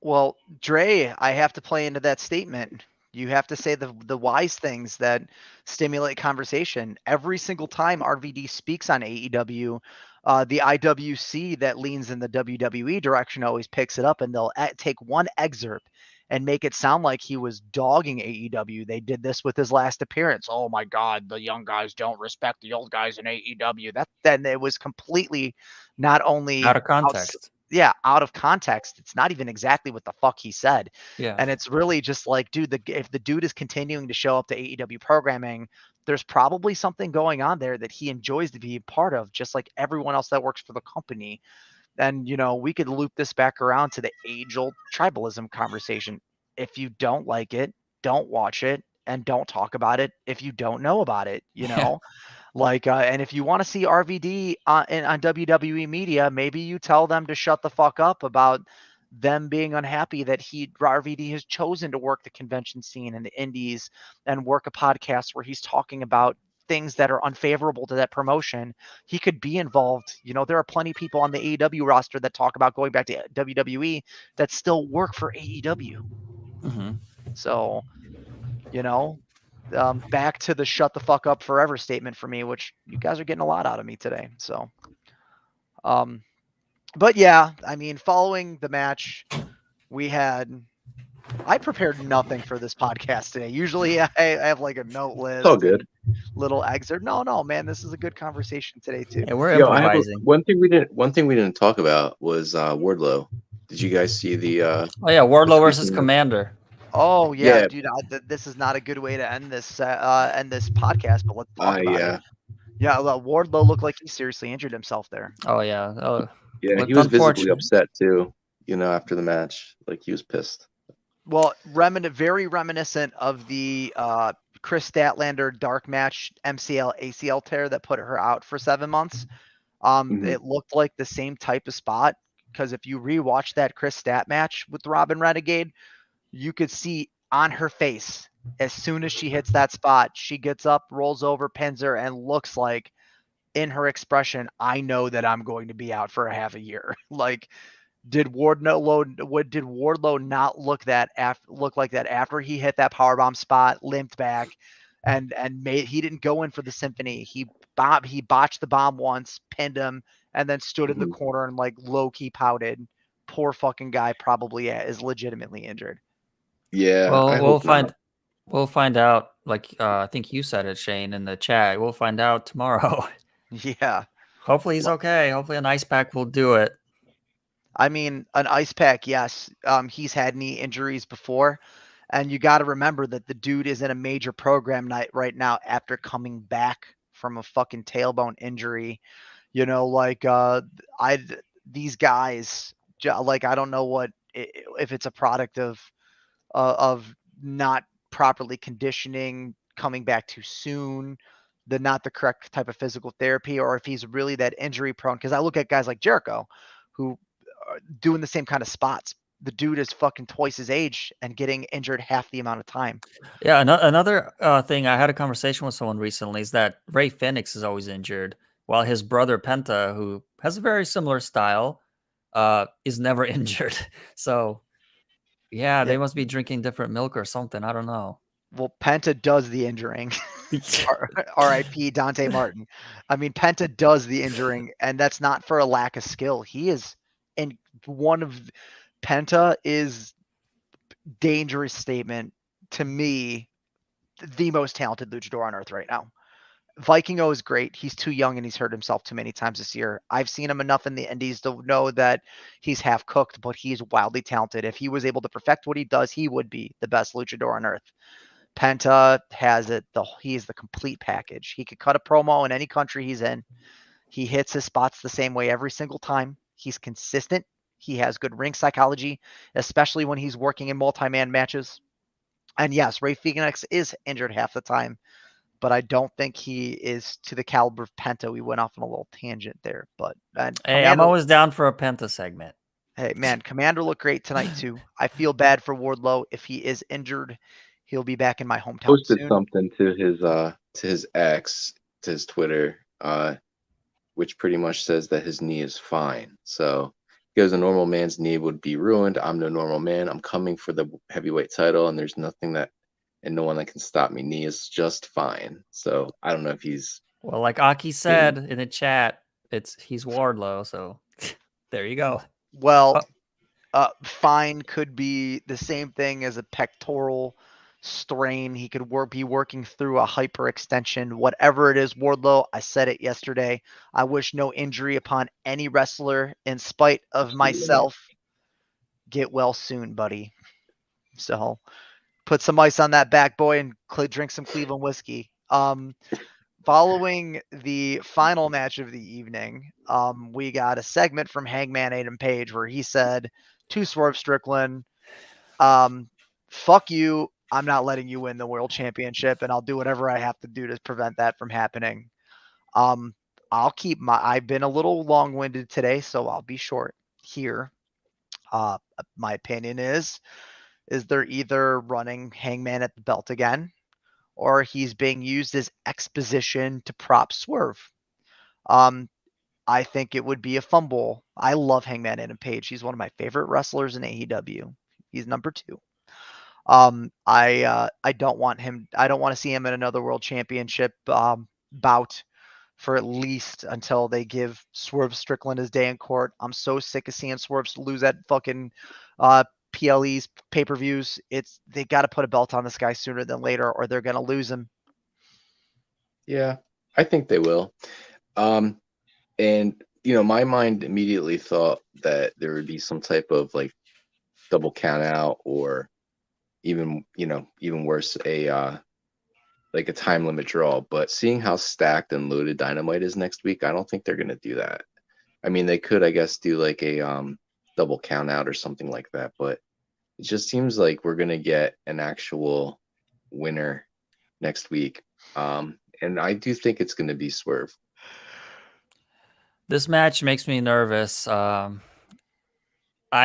Well, Dre, I have to play into that statement. You have to say the wise things that stimulate conversation. Every single time RVD speaks on AEW, the IWC that leans in the WWE direction always picks it up, and they'll take one excerpt and make it sound like he was dogging AEW. They did this with his last appearance. Oh my God, the young guys don't respect the old guys in AEW. Then it was completely not only Out of context. out of context. It's not even exactly what the fuck he said. Yeah. And it's really just like, dude, if the dude is continuing to show up to AEW programming, there's probably something going on there that he enjoys to be a part of, just like everyone else that works for the company. And, we could loop this back around to the age-old tribalism conversation. If you don't like it, don't watch it and don't talk about it if you don't know about it, Like, and if you want to see RVD on WWE media, maybe you tell them to shut the fuck up about them being unhappy that RVD has chosen to work the convention scene and the indies and work a podcast where he's talking about things that are unfavorable to that promotion. He could be involved. There are plenty of people on the AEW roster that talk about going back to WWE that still work for AEW. Mm-hmm. So, back to the shut the fuck up forever statement for me, which you guys are getting a lot out of me today. So, but yeah, following the match, I prepared nothing for this podcast today. Usually I have like a note list. It's all good. Little excerpt. No, man, this is a good conversation today too. Yeah, we're improvising. One thing we didn't talk about was Wardlow. Did you guys see the? Oh yeah, Wardlow versus Commander. Oh yeah, Yeah. dude. This is not a good way to end this podcast, but let's talk about it. Yeah, Wardlow looked like he seriously injured himself there. Oh yeah. Oh yeah. He was visibly upset too. After the match, like he was pissed. Well, very reminiscent of the Chris Statlander dark match MCL ACL tear that put her out for 7 months. It looked like the same type of spot, because if you rewatch that Chris Stat match with Robin Renegade, you could see on her face, as soon as she hits that spot, she gets up, rolls over, pins her, and looks like, in her expression, I know that I'm going to be out for a half a year. Like, did Wardlow not look like that after he hit that powerbomb spot, limped back, and he didn't go in for the symphony. He botched the bomb once, pinned him, and then stood in the corner and like low key pouted. Poor fucking guy probably is legitimately injured. Yeah. Well, we'll find out. Like I think you said it, Shane, in the chat. We'll find out tomorrow. Yeah. Hopefully he's okay. Hopefully an ice pack will do it. An ice pack, yes. He's had knee injuries before, and you got to remember that the dude is in a major program night right now after coming back from a fucking tailbone injury. These guys, like, I don't know if it's a product of not properly conditioning, coming back too soon, not the correct type of physical therapy, or if he's really that injury prone. Because I look at guys like Jericho, who are doing the same kind of spots. The dude is fucking twice his age and getting injured half the amount of time. Yeah, another thing, I had a conversation with someone recently, is that Ray Phoenix is always injured, while his brother Penta, who has a very similar style, is never injured. So yeah, Yeah. they must be drinking different milk or something. I don't know. Well, Penta does the injuring. R.I.P. Dante Martin. I mean, Penta does the injuring, and that's not for a lack of skill. He is, and Penta is dangerous statement to me, the most talented luchador on earth right now. Vikingo is great. He's too young and he's hurt himself too many times this year. I've seen him enough in the indies to know that he's half cooked, but he's wildly talented. If he was able to perfect what he does, he would be the best luchador on earth. Penta has it. He is the complete package. He could cut a promo in any country he's in. He hits his spots the same way every single time. He's consistent. He has good ring psychology, especially when he's working in multi-man matches. And yes, Ray Phoenix is injured half the time, but I don't think he is to the caliber of Penta. We went off on a little tangent there, but Hey, Commander, I'm always down for a Penta segment. hey man, Commander looked great tonight too. I feel bad for Wardlow. If he is injured, he'll be back in my hometown Posted soon. something to his ex, to his Twitter, which pretty much says that his knee is fine. So because a normal man's knee would be ruined, I'm no normal man. I'm coming for the heavyweight title, and there's nothing that and no one that can stop me. Knee is just fine. So I don't know if he's Well, like Aki said in the chat, he's Wardlow, so there you go. Well, fine could be the same thing as a pectoral strain. He could be working through a hyperextension, whatever it is. Wardlow, I said it yesterday. I wish no injury upon any wrestler, in spite of myself. Get well soon, buddy. So put some ice on that back, boy, and drink some Cleveland whiskey. Following the final match of the evening, we got a segment from Hangman Adam Page where he said to Swerve Strickland, fuck you, I'm not letting you win the world championship, and I'll do whatever I have to do to prevent that from happening. I've been a little long-winded today, so I'll be short here. My opinion is they're either running Hangman at the belt again, or he's being used as exposition to prop Swerve. I think it would be a fumble. I love Hangman Adam Page. He's one of my favorite wrestlers in AEW. He's number 2. I don't want him. I don't want to see him in another world championship bout for at least until they give Swerve Strickland his day in court. I'm so sick of seeing Swerve lose at fucking PLE's pay-per-views. They got to put a belt on this guy sooner than later, or they're gonna lose him. Yeah, I think they will. And my mind immediately thought that there would be some type of like double count out, or even worse, a like a time limit draw. But seeing how stacked and loaded Dynamite is next week, I don't think they're gonna do that. I mean, they could, I guess, do like a double count out or something like that, but it just seems like we're gonna get an actual winner next week. And I do think it's gonna be Swerve. This match makes me nervous. I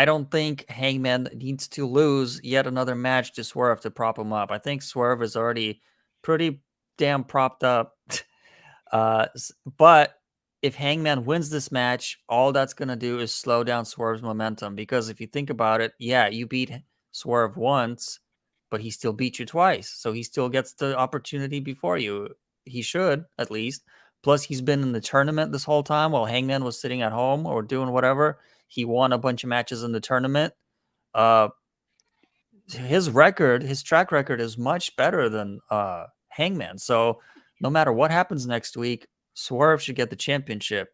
don't think Hangman needs to lose yet another match to Swerve to prop him up. I think Swerve is already pretty damn propped up. But if Hangman wins this match, all that's going to do is slow down Swerve's momentum. Because if you think about it, yeah, you beat Swerve once, but he still beat you twice. So he still gets the opportunity before you. He should, at least. Plus, he's been in the tournament this whole time while Hangman was sitting at home or doing whatever. He won a bunch of matches in the tournament. His track record is much better than Hangman. So no matter what happens next week, Swerve should get the championship.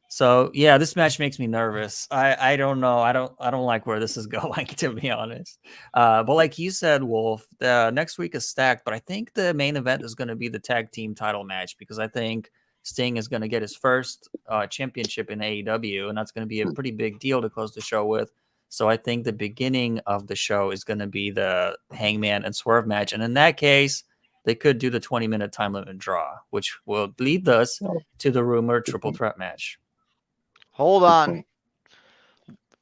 So yeah, this match makes me nervous. I don't know. I don't like where this is going, to be honest. But like you said, Wolf, next week is stacked. But I think the main event is going to be the tag team title match, because I think Sting is going to get his first championship in AEW, and that's going to be a pretty big deal to close the show with. So I think the beginning of the show is going to be the Hangman and Swerve match, and in that case, they could do the 20-minute time limit draw, which will lead us Oh, to the rumored triple point. threat match. Hold Good on. point.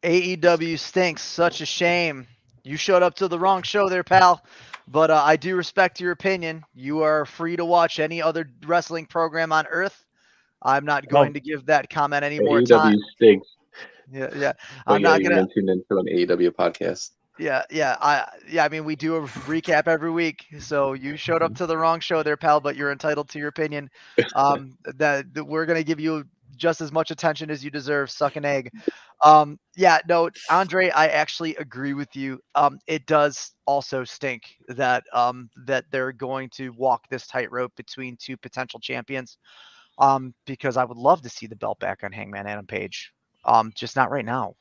AEW stinks. Such a shame. You showed up to the wrong show there, pal. But I do respect your opinion. You are free to watch any other wrestling program on earth. I'm not going to give that comment any more time. AEW stinks. Yeah. Oh I'm yeah, not you're gonna. gonna tune into an AEW podcast. Yeah. I mean, we do a recap every week. So you showed up to the wrong show there, pal. But you're entitled to your opinion. That we're gonna give you just as much attention as you deserve. Suck an egg. No, Andre, I actually agree with you. It does also stink that that they're going to walk this tightrope between two potential champions. Because I would love to see the belt back on Hangman Adam Page. Just not right now.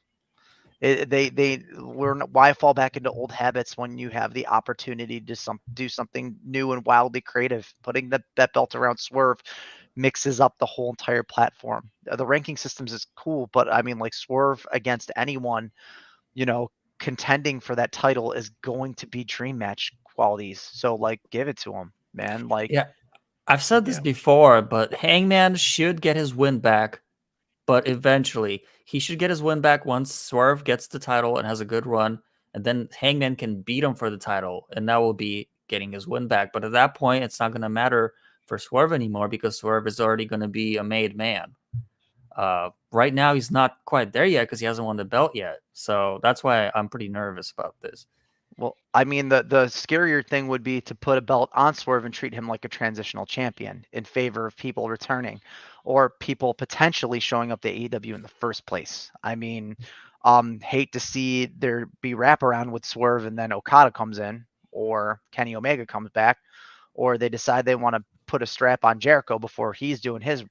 Why fall back into old habits when you have the opportunity to do something new and wildly creative? Putting that belt around Swerve mixes up the whole entire platform. The ranking systems is cool, but I mean, like, Swerve against anyone, contending for that title is going to be dream match qualities. So, like, give it to him, man. Like, Yeah, I've said this Yeah. before, but Hangman should get his win back, but eventually he should get his win back once Swerve gets the title and has a good run, and then Hangman can beat him for the title, and that will be getting his win back. But at that point, it's not going to matter for Swerve anymore because Swerve is already going to be a made man. Right now, he's not quite there yet because he hasn't won the belt yet. So that's why I'm pretty nervous about this. well, I mean, the scarier thing would be to put a belt on Swerve and treat him like a transitional champion in favor of people returning or people potentially showing up to AEW in the first place. I mean, hate to see there be wraparound with Swerve and then Okada comes in or Kenny Omega comes back or they decide they want to put a strap on Jericho before he's doing his,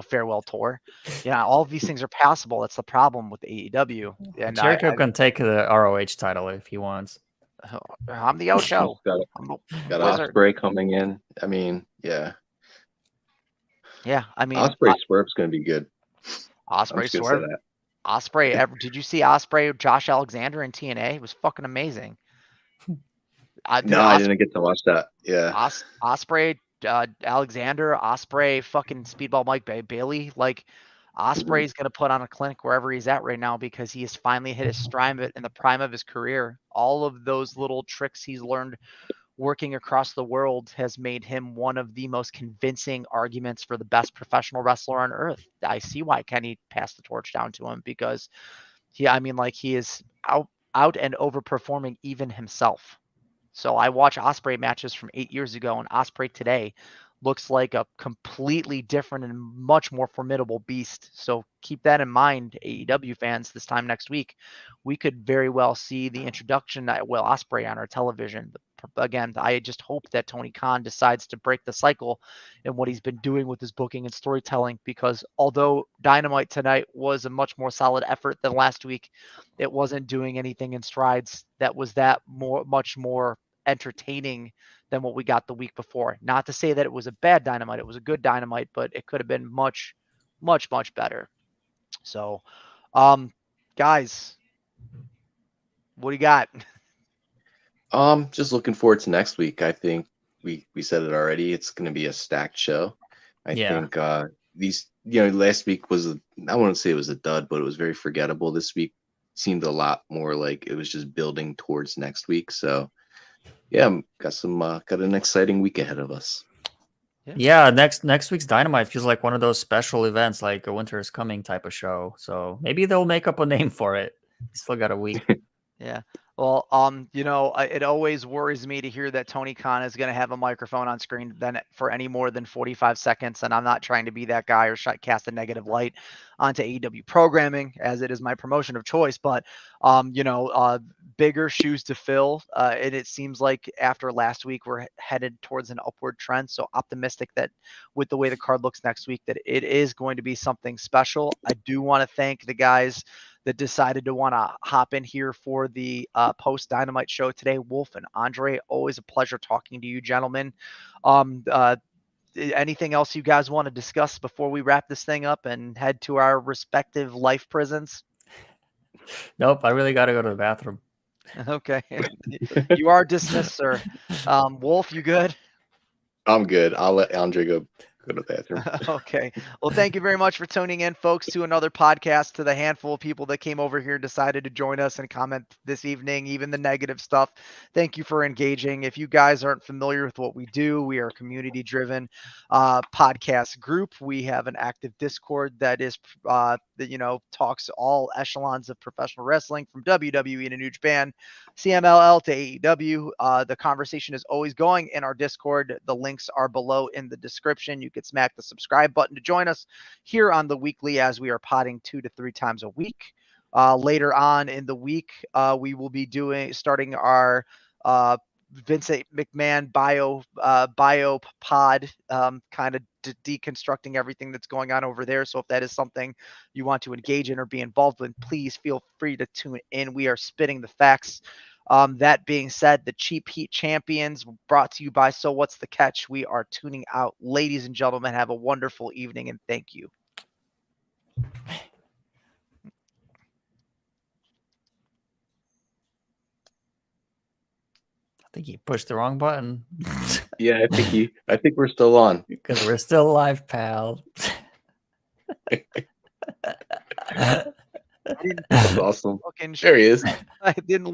farewell tour. All of these things are possible. That's the problem with AEW. And Jericho can take the ROH title if he wants. I'm the Ocho. Got I'm the got wizard. Osprey coming in. I mean, yeah, Yeah, I mean, Osprey Swerve's gonna be good. I'm Osprey just gonna say Swerve. that. Osprey. Did you see Osprey, Josh Alexander in TNA? It was fucking amazing. No, I didn't get to watch that. Yeah. Osprey, Alexander, Osprey, fucking Speedball Mike Bailey. Like, Osprey's gonna put on a clinic wherever he's at right now because he has finally hit his stride in the prime of his career. All of those little tricks he's learned working across the world has made him one of the most convincing arguments for the best professional wrestler on earth. I see why Kenny passed the torch down to him because he is out and overperforming even himself. So I watch Osprey matches from 8 years ago, and Osprey today looks like a completely different and much more formidable beast. So keep that in mind, AEW fans. This time next week, we could very well see the introduction of Will Osprey on our television. But again, I just hope that Tony Khan decides to break the cycle in what he's been doing with his booking and storytelling. Because although Dynamite tonight was a much more solid effort than last week, it wasn't doing anything in strides that was much more entertaining than what we got the week before. Not to say that it was a bad Dynamite, it was a good Dynamite, but it could have been much, much, much better. So, guys, what do you got? Just looking forward to next week. I think we said it already. It's gonna be a stacked show. I think these last week I wouldn't say it was a dud, but it was very forgettable. This week seemed a lot more like it was just building towards next week. So yeah, got an exciting week ahead of us. Yeah, next week's Dynamite feels like one of those special events, like a Winter is Coming type of show. So maybe they'll make up a name for it. Still got a week. Yeah. Well, it always worries me to hear that Tony Khan is going to have a microphone on screen then for any more than 45 seconds. And I'm not trying to be that guy or cast a negative light onto AEW programming as it is my promotion of choice. But, bigger shoes to fill. And it seems like after last week, we're headed towards an upward trend. So optimistic that with the way the card looks next week, that it is going to be something special. I do want to thank the guys that decided to want to hop in here for the post Dynamite show today. Wolf and Andre, always a pleasure talking to you, gentlemen. Anything else you guys want to discuss before we wrap this thing up and head to our respective life prisons? Nope, I really got to go to the bathroom. Okay. You are dismissed, sir. Wolf, you good? I'm good. I'll let Andre go to the bathroom. Okay. Well, thank you very much for tuning in, folks, to another podcast. To the handful of people that came over here and decided to join us and comment this evening, even the negative stuff. Thank you for engaging. If you guys aren't familiar with what we do, we are a community-driven podcast group. We have an active Discord that is that talks all echelons of professional wrestling, from WWE to New Japan, CMLL to AEW. The conversation is always going in our Discord. The links are below in the description. You can smack the subscribe button to join us here on the weekly, as we are potting 2 to 3 times a week. Later on in the week, we will be starting our Vincent McMahon bio pod, kind of deconstructing everything that's going on over there. So if that is something you want to engage in or be involved in, please feel free to tune in. We are spitting the facts. That being said, the Cheap Heat Champions, brought to you by So What's the Catch. We are tuning out. Ladies and gentlemen, have a wonderful evening, and thank you. I think he pushed the wrong button. Yeah, I think we're still on. Because we're still alive, pal. That's awesome. Fucking There he is. I didn't